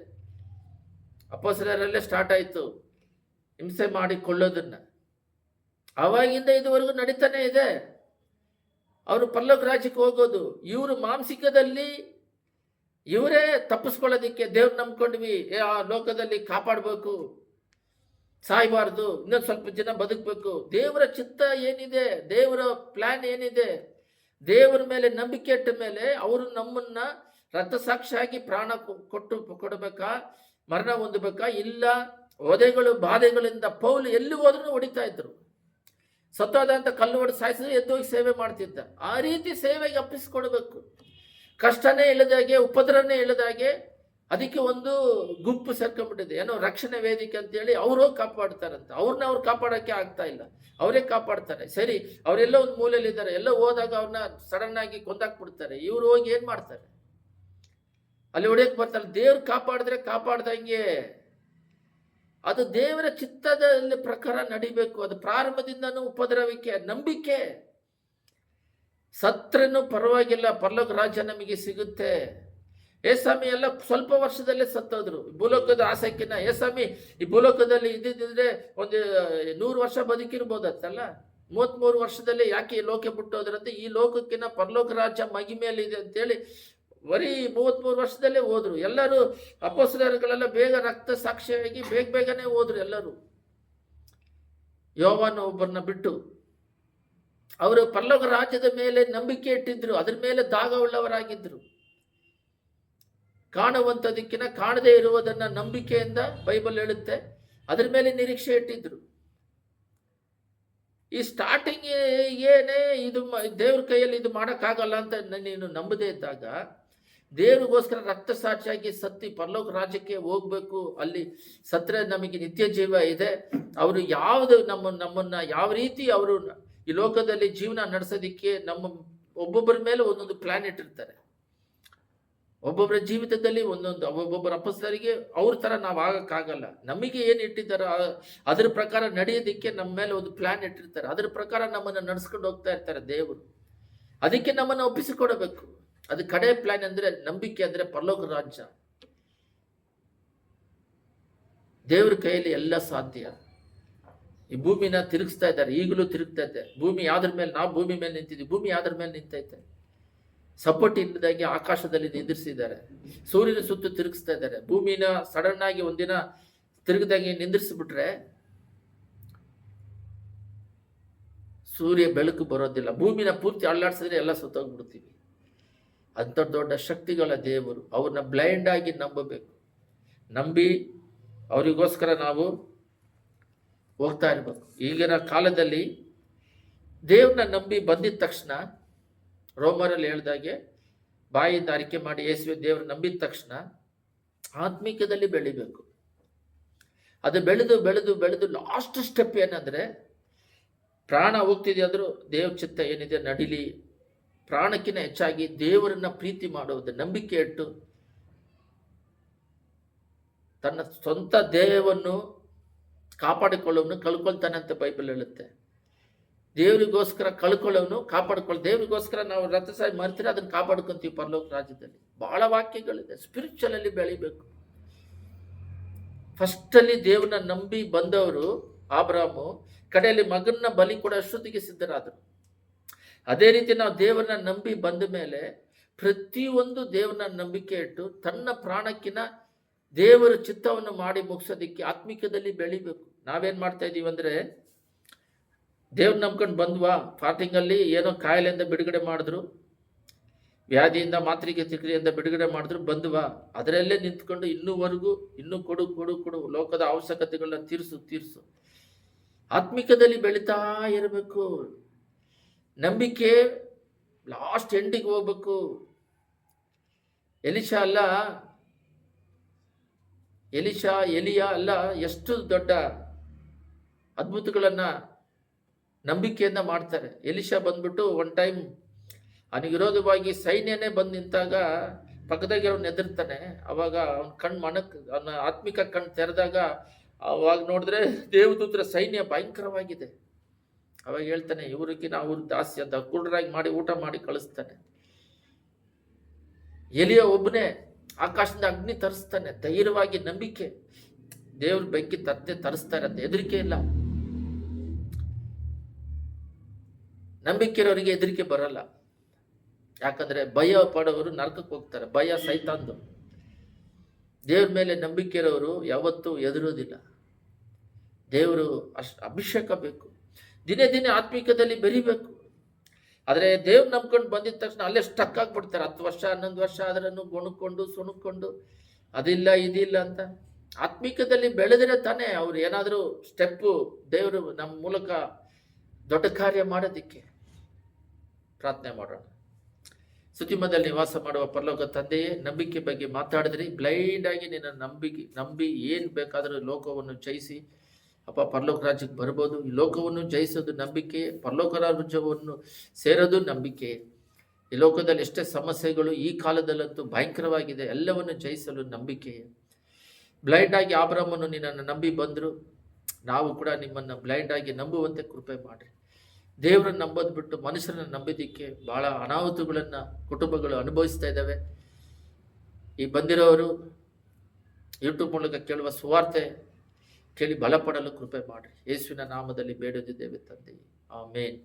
ಅಪೊಸ್ತಲರಲ್ಲೇ ಸ್ಟಾರ್ಟ್ ಆಯಿತು ಹಿಂಸೆ ಮಾಡಿಕೊಳ್ಳೋದನ್ನ. ಅವಾಗಿಂದ ಇದುವರೆಗೂ ನಡೀತಾನೆ ಇದೆ. ಅವರು ಪರಲೋಕ ರಾಜ್ಯಕ್ಕೆ ಹೋಗೋದು, ಇವರು ಮಾನಸಿಕದಲ್ಲಿ ಇವರೇ ತಪ್ಪಿಸ್ಕೊಳ್ಳೋದಿಕ್ಕೆ ದೇವ್ರು ನಂಬ್ಕೊಂಡ್ವಿ, ಆ ಲೋಕದಲ್ಲಿ ಕಾಪಾಡಬೇಕು, ಸಾಯಬಾರ್ದು, ಇನ್ನೊಂದು ಸ್ವಲ್ಪ ಜನ ಬದುಕಬೇಕು. ದೇವರ ಚಿತ್ತ ಏನಿದೆ, ದೇವರ ಪ್ಲಾನ್ ಏನಿದೆ, ದೇವರ ಮೇಲೆ ನಂಬಿಕೆ ಇಟ್ಟ ಮೇಲೆ ಅವರು ನಮ್ಮನ್ನ ರಕ್ತಸಾಕ್ಷಿಯಾಗಿ ಪ್ರಾಣ ಕೊಡಬೇಕಾ, ಮರಣ ಹೊಂದಬೇಕಾ? ಇಲ್ಲ, ಒದೆಗಳು ಬಾಧೆಗಳಿಂದ ಪೌಲ್ ಎಲ್ಲಿ ಹೋದ್ರೂ ಹೊಡಿತಾ ಇದ್ರು. ಸತ್ತೋದ ಅಂತ ಕಲ್ಲು ಹೊಡೆದು ಸಾಯಿಸಿದ್ರೆ ಎದ್ದೋಗಿ ಸೇವೆ ಮಾಡ್ತಿದ್ದ. ಆ ರೀತಿ ಸೇವೆಗೆ ಅಪ್ಪಿಸ್ಕೊಡ್ಬೇಕು. ಕಷ್ಟನೇ ಇಲ್ಲದಾಗೆ, ಉಪದ್ರವನೇ ಇಲ್ಲದಾಗೆ ಅದಕ್ಕೆ ಒಂದು ಗುಂಪು ಸೇರ್ಕೊಂಡ್ಬಿಟ್ಟಿದೆ, ಏನೋ ರಕ್ಷಣೆ ವೇದಿಕೆ ಅಂತೇಳಿ ಅವರು ಕಾಪಾಡ್ತಾರಂತ. ಅವ್ರನ್ನ ಅವ್ರು ಕಾಪಾಡೋಕ್ಕೆ ಆಗ್ತಾ ಇಲ್ಲ, ಅವರೇ ಕಾಪಾಡ್ತಾರೆ. ಸರಿ, ಅವರೆಲ್ಲ ಒಂದು ಮೂಲೆಯಲ್ಲಿದ್ದಾರೆ, ಎಲ್ಲ ಹೋದಾಗ ಅವ್ರನ್ನ ಸಡನ್ ಆಗಿ ಕೊಂದಾಕ್ಬಿಡ್ತಾರೆ. ಇವ್ರು ಹೋಗಿ ಏನು ಮಾಡ್ತಾರೆ? ಅಲ್ಲಿ ಹೊಡೆಯಕ್ಕೆ ಬರ್ತಾರೆ. ದೇವ್ರು ಕಾಪಾಡಿದ್ರೆ ಕಾಪಾಡ್ದಂಗೆ ಅದು ದೇವರ ಚಿತ್ತದ ಪ್ರಕಾರ ನಡಿಬೇಕು. ಅದು ಪ್ರಾರಂಭದಿಂದನೂ ಉಪದ್ರವಿಕೆ, ನಂಬಿಕೆ. ಸತ್ರನೂ ಪರವಾಗಿಲ್ಲ, ಪರಲೋಕ ರಾಜ್ಯ ನಮಗೆ ಸಿಗುತ್ತೆ. ಯೇಸ್ವಾಮಿ ಎಲ್ಲ ಸ್ವಲ್ಪ ವರ್ಷದಲ್ಲೇ ಸತ್ತೋದ್ರು. ಭೂಲೋಕದ ಆಸಕ್ಕಿನ ಯೇಸ್ವಾಮಿ ಈ ಭೂಲೋಕದಲ್ಲಿ ಇದ್ದಿದ್ರೆ ಒಂದು 100 ವರ್ಷ ಬದುಕಿರ್ಬೋದತ್ತಲ್ಲ. 33 ವರ್ಷದಲ್ಲಿ ಯಾಕೆ ಈ ಲೋಕ ಬಿಟ್ಟೋದ್ರಂತೆ, ಈ ಲೋಕಕ್ಕಿಂತ ಪರಲೋಕ ರಾಜ್ಯ ಮಹಿಮೆಯಲ್ಲಿದೆ ಅಂತೇಳಿ ಬರೀ 33 ವರ್ಷದಲ್ಲೇ ಹೋದ್ರು. ಎಲ್ಲರೂ ಅಪೊಸ್ತಲರುಗಳೆಲ್ಲ ಬೇಗ ರಕ್ತ ಸಾಕ್ಷಿಯಾಗಿ ಬೇಗನೆ ಹೋದ್ರು ಎಲ್ಲರೂ. ಯೋವಾನ ಒಬ್ಬರನ್ನ ಬಿಟ್ಟು. ಅವರು ಪರಲೋಕ ರಾಜ್ಯದ ಮೇಲೆ ನಂಬಿಕೆ ಇಟ್ಟಿದ್ರು, ಅದ್ರ ಮೇಲೆ ದಾಗ ಉಳ್ಳವರಾಗಿದ್ರು. ಕಾಣುವಂಥದಕ್ಕಿಂತ ಕಾಣದೇ ಇರುವುದನ್ನ ನಂಬಿಕೆಯಿಂದ ಬೈಬಲ್ ಹೇಳುತ್ತೆ, ಅದ್ರ ಮೇಲೆ ನಿರೀಕ್ಷೆ ಇಟ್ಟಿದ್ರು. ಈ ಸ್ಟಾರ್ಟಿಂಗ್ ಏನೇ ಇದು ದೇವ್ರ ಕೈಯಲ್ಲಿ ಇದು ಮಾಡೋಕ್ಕಾಗಲ್ಲ ಅಂತ ನೀನು ನಂಬದೇ ಇದ್ದಾಗ, ದೇವ್ರಿಗೋಸ್ಕರ ರಕ್ತ ಸಾಕ್ಷಿಯಾಗಿ ಸತ್ತಿ ಪರಲೋಕ ರಾಜ್ಯಕ್ಕೆ ಹೋಗ್ಬೇಕು, ಅಲ್ಲಿ ಸತ್ರೆ ನಮಗೆ ನಿತ್ಯ ಜೀವ ಇದೆ, ಅವರು ಯಾವುದು ನಮ್ಮನ್ನ ಯಾವ ರೀತಿ ಅವರು ಈ ಲೋಕದಲ್ಲಿ ಜೀವನ ನಡೆಸೋದಿಕ್ಕೆ ಒಬ್ಬೊಬ್ಬರ ಮೇಲೆ ಒಂದೊಂದು ಪ್ಲಾನ್ ಇಟ್ಟಿರ್ತಾರೆ. ಒಬ್ಬೊಬ್ಬರ ಜೀವಿತದಲ್ಲಿ ಒಬ್ಬೊಬ್ಬರ ಅಪಸ್ತರಿಗೆ ಅವ್ರ ಥರ ನಾವು ಆಗಕ್ಕಾಗಲ್ಲ. ನಮಗೆ ಏನು ಇಟ್ಟಿದ್ದಾರೋ ಅದ್ರ ಪ್ರಕಾರ ನಡೆಯೋದಿಕ್ಕೆ ನಮ್ಮ ಮೇಲೆ ಒಂದು ಪ್ಲಾನ್ ಇಟ್ಟಿರ್ತಾರೆ, ಅದ್ರ ಪ್ರಕಾರ ನಮ್ಮನ್ನು ನಡೆಸ್ಕೊಂಡು ಹೋಗ್ತಾ ಇರ್ತಾರೆ ದೇವರು. ಅದಕ್ಕೆ ನಮ್ಮನ್ನು ಒಪ್ಪಿಸಿಕೊಡಬೇಕು. ಅದು ಕಡೆ ಪ್ಲಾನ್ ಅಂದ್ರೆ ನಂಬಿಕೆ, ಅಂದ್ರೆ ಪರಲೋಕ ರಾಜ್ಯ. ದೇವ್ರ ಕೈಯಲ್ಲಿ ಎಲ್ಲ ಸಾಧ್ಯ. ಈ ಭೂಮಿನ ತಿರುಗಿಸ್ತಾ ಇದ್ದಾರೆ, ಈಗಲೂ ತಿರುಗ್ತಾ ಇದೆ. ಭೂಮಿ ಯಾವ್ದ್ರ ಮೇಲೆ, ನಾವು ಭೂಮಿ ಮೇಲೆ ನಿಂತಿದ್ವಿ, ಭೂಮಿ ಯಾವ್ದ್ರ ಮೇಲೆ ನಿಂತೈತೆ? ಸಪೋರ್ಟ್ ಇಲ್ಲದಾಗಿ ಆಕಾಶದಲ್ಲಿ ನಿಂದಿರಿಸಿದ್ದಾರೆ. ಸೂರ್ಯನ ಸುತ್ತು ತಿರುಗಿಸ್ತಾ ಇದ್ದಾರೆ. ಭೂಮಿನ ಸಡನ್ ಆಗಿ ಒಂದಿನ ತಿರುಗದಾಗಿ ನಿಂದಿರಿಸಿಬಿಟ್ರೆ ಸೂರ್ಯ ಬೆಳಕು ಬರೋದಿಲ್ಲ. ಭೂಮಿನ ಪೂರ್ತಿ ಅಲ್ಲಾಡ್ಸಿದ್ರೆ ಎಲ್ಲ ಸುತ್ತೋಗ್ಬಿಡ್ತೀವಿ. ಅಂಥ ದೊಡ್ಡ ಶಕ್ತಿಗಳ ದೇವರು. ಅವ್ರನ್ನ ಬ್ಲೈಂಡ್ ಆಗಿ ನಂಬಬೇಕು. ನಂಬಿ ಅವರಿಗೋಸ್ಕರ ನಾವು ಹೋಗ್ತಾ ಇರ್ಬೇಕು. ಈಗಿನ ಕಾಲದಲ್ಲಿ ದೇವ್ರನ್ನ ನಂಬಿ ಬಂದಿದ ತಕ್ಷಣ, ರೋಮರಲ್ಲಿ ಹೇಳ್ದಾಗೆ ಬಾಯಿಂದ ಅರಿಕೆ ಮಾಡಿ ಯೇಸುವೆ ದೇವ್ರ ನಂಬಿದ ತಕ್ಷಣ ಆತ್ಮಿಕದಲ್ಲಿ ಬೆಳಿಬೇಕು. ಅದು ಬೆಳೆದು ಬೆಳೆದು ಬೆಳೆದು ಲಾಸ್ಟ್ ಸ್ಟೆಪ್ ಏನಂದ್ರೆ, ಪ್ರಾಣ ಹೋಗ್ತಿದೆಯಾದ್ರೂ ದೇವ್ರ ಚಿತ್ತ ಏನಿದೆ ನಡಿಲಿ, ಪ್ರಾಣಕ್ಕಿಂತ ಹೆಚ್ಚಾಗಿ ದೇವರನ್ನ ಪ್ರೀತಿ ಮಾಡುವುದು, ನಂಬಿಕೆ ಇಟ್ಟು ತನ್ನ ಸ್ವಂತ ದೇಹವನ್ನು ಕಾಪಾಡಿಕೊಳ್ಳೋನು ಕಳ್ಕೊಳ್ತಾನೆ ಅಂತ ಬೈಬಲ್ ಹೇಳುತ್ತೆ. ದೇವರಿಗೋಸ್ಕರ ಕಳ್ಕೊಳ್ಳೋನು ದೇವರಿಗೋಸ್ಕರ ನಾವು ರಥಸಾಯಿ ಮರ್ತೀರ, ಅದನ್ನ ಕಾಪಾಡ್ಕೊಂತೀವಿ ಪರಲೋಕ ರಾಜ್ಯದಲ್ಲಿ. ಬಹಳ ವಾಕ್ಯಗಳಿದೆ. ಸ್ಪಿರಿಚುವಲ್ ಅಲ್ಲಿ ಬೆಳಿಬೇಕು. ಫಸ್ಟ್ ಅಲ್ಲಿ ದೇವ್ರನ್ನ ನಂಬಿ ಬಂದವರು ಆಬ್ರಾಮು ಕಡೆಯಲ್ಲಿ ಮಗನ್ನ ಬಲಿ ಕೊಡೋ ಅಷ್ಟೊತ್ತಿಗೆ ಸಿದ್ಧರಾದರು. ಅದೇ ರೀತಿ ನಾವು ದೇವರನ್ನ ನಂಬಿ ಬಂದ ಮೇಲೆ ಪ್ರತಿಯೊಂದು ದೇವರನ್ನ ನಂಬಿಕೆ ಇಟ್ಟು ತನ್ನ ಪ್ರಾಣಕ್ಕಿನ ದೇವರ ಚಿತ್ತವನ್ನು ಮಾಡಿ ಮುಗಿಸೋದಿಕ್ಕೆ ಆತ್ಮಿಕದಲ್ಲಿ ಬೆಳಿಬೇಕು. ನಾವೇನ್ ಮಾಡ್ತಾ ಇದೀವಿ ಅಂದ್ರೆ, ದೇವ್ರ ನಂಬ್ಕೊಂಡು ಬಂದ್ವಾ, ಫಾಸ್ಟಿಂಗಲ್ಲಿ ಏನೋ ಕಾಯಿಲೆಯಿಂದ ಬಿಡುಗಡೆ ಮಾಡಿದ್ರು, ವ್ಯಾಧಿಯಿಂದ ಮಾತ್ರಿಕೆ ತಿಕ್ರಿಯಿಂದ ಬಿಡುಗಡೆ ಮಾಡಿದ್ರು, ಬಂದ್ವಾ ಅದರಲ್ಲೇ ನಿಂತ್ಕೊಂಡು ಇನ್ನೂ ಕೊಡು ಲೋಕದ ಅವಶ್ಯಕತೆಗಳನ್ನ ತೀರಿಸು. ಆತ್ಮಿಕದಲ್ಲಿ ಬೆಳೀತಾ ಇರಬೇಕು. ನಂಬಿಕೆ ಲಾಸ್ಟ್ ಎಂಡಿಗೆ ಹೋಗ್ಬೇಕು. ಎಲಿಯಾ ಅಲ್ಲ ಎಷ್ಟು ದೊಡ್ಡ ಅದ್ಭುತಗಳನ್ನ ನಂಬಿಕೆಯಿಂದ ಮಾಡ್ತಾರೆ. ಎಲಿಶಾ ಬಂದ್ಬಿಟ್ಟು ಒನ್ ಟೈಮ್ ಅವನಿಗೆ ವಿರೋಧವಾಗಿ ಸೈನ್ಯನೇ ಬಂದು ನಿಂತಾಗ ಪಕ್ಕದಾಗಿ ಅವ್ನು ಎದುರ್ತಾನೆ. ಅವಾಗ ಅವನ ಆತ್ಮಿಕ ಕಣ್ಣು ತೆರೆದಾಗ ಅವಾಗ ನೋಡಿದ್ರೆ ದೇವದೂತರ ಸೈನ್ಯ ಭಯಂಕರವಾಗಿದೆ. ಅವಾಗ ಹೇಳ್ತಾನೆ, ಇವ್ರಿಗಿನ ಅವ್ರು ದಾಸಿ ಅಂತ ಕುರುಡರಾಗಿ ಮಾಡಿ ಊಟ ಮಾಡಿ ಕಳಿಸ್ತಾನೆ. ಎಲಿಯ ಒಬ್ಬನೇ ಆಕಾಶದಿಂದ ಅಗ್ನಿ ತರಿಸ್ತಾನೆ. ಧೈರ್ಯವಾಗಿ ನಂಬಿಕೆ, ದೇವ್ರ ಬೆಂಕಿ ತರಿಸ್ತಾ ಇರತ್ತೆ, ಹೆದರಿಕೆ ಇಲ್ಲ. ನಂಬಿಕೆ ಇರೋರಿಗೆ ಹೆದರಿಕೆ ಬರಲ್ಲ. ಯಾಕಂದ್ರೆ ಭಯ ಪಡೋರು ನರಕಕ್ಕೆ ಹೋಗ್ತಾರೆ. ಭಯ ಸೈತಾನ್ದು. ದೇವ್ರ ಮೇಲೆ ನಂಬಿಕೆ ಇರೋರು ಯಾವತ್ತೂ ಹೆದರೋದಿಲ್ಲ. ದೇವರು ಅಭಿಷೇಕ ಬೇಕು. ದಿನೇ ದಿನೇ ಆತ್ಮಿಕದಲ್ಲಿ ಬೆರಿಬೇಕು. ಆದರೆ ದೇವ್ರು ನಂಬ್ಕೊಂಡು ಬಂದಿದ ತಕ್ಷಣ ಅಲ್ಲೇ ಸ್ಟಕ್ ಆಗ್ಬಿಡ್ತಾರೆ. 10 ವರ್ಷ 11 ವರ್ಷ ಆದ್ರೂ ಗೊಣಕೊಂಡು ಸುಣುಕೊಂಡು ಅದಿಲ್ಲ ಇದಿಲ್ಲ ಅಂತ. ಆತ್ಮಿಕದಲ್ಲಿ ಬೆಳೆದರೆ ತಾನೇ ಅವ್ರು ಏನಾದರೂ ಸ್ಟೆಪ್ಪು ದೇವರು ನಮ್ಮ ಮೂಲಕ ದೊಡ್ಡ ಕಾರ್ಯ ಮಾಡೋದಿಕ್ಕೆ. ಪ್ರಾರ್ಥನೆ ಮಾಡೋಣ. ಸುತಿಮದಲ್ಲಿ ನಿವಾಸ ಮಾಡುವ ಪರಲೋಕ ತಂದೆಯೇ, ನಂಬಿಕೆ ಬಗ್ಗೆ ಮಾತಾಡಿದ್ರಿ. ಬ್ಲೈಂಡ್ ಆಗಿ ನಿನ್ನ ನಂಬಿ ಏನು ಬೇಕಾದರೂ ಲೋಕವನ್ನು ಜಯಿಸಿ ಅಪ್ಪ ಪರಲೋಕ ರಾಜ್ಯಕ್ಕೆ ಬರ್ಬೋದು. ಈ ಲೋಕವನ್ನು ಜಯಿಸೋದು ನಂಬಿಕೆ, ಪರಲೋಕ ರಾಜ್ಯವನ್ನು ಸೇರೋದು ನಂಬಿಕೆ. ಈ ಲೋಕದಲ್ಲಿ ಎಷ್ಟೇ ಸಮಸ್ಯೆಗಳು ಈ ಕಾಲದಲ್ಲಂತೂ ಭಯಂಕರವಾಗಿದೆ, ಎಲ್ಲವನ್ನು ಜಯಿಸಲು ನಂಬಿಕೆ. ಬ್ಲೈಂಡ್ ಆಗಿ ಆಬ್ರಹಾಮನು ನಿನ್ನನ್ನು ನಂಬಿ ಬಂದರು. ನಾವು ಕೂಡ ನಿಮ್ಮನ್ನು ಬ್ಲೈಂಡ್ ಆಗಿ ನಂಬುವಂತೆ ಕೃಪೆ ಮಾಡಿರಿ. ದೇವರನ್ನು ನಂಬೋದು ಬಿಟ್ಟು ಮನುಷ್ಯರನ್ನು ನಂಬಿದ್ದಕ್ಕೆ ಬಹಳ ಅನಾಹುತಗಳನ್ನು ಕುಟುಂಬಗಳು ಅನುಭವಿಸ್ತಾ ಇದ್ದಾವೆ. ಈ ಬಂದಿರೋರು ಯೂಟ್ಯೂಬ್ ಮೂಲಕ ಕೇಳುವ ಸುವಾರ್ತೆ ಕೇಳಿ ಬಲಪಡಲು ಕೃಪೆ ಮಾಡಿರಿ. ಯೇಸುವಿನ ನಾಮದಲ್ಲಿ ಬೇಡುತ್ತಿದ್ದೇವೆ ತಂದೆಯೇ, ಆಮೇನ್.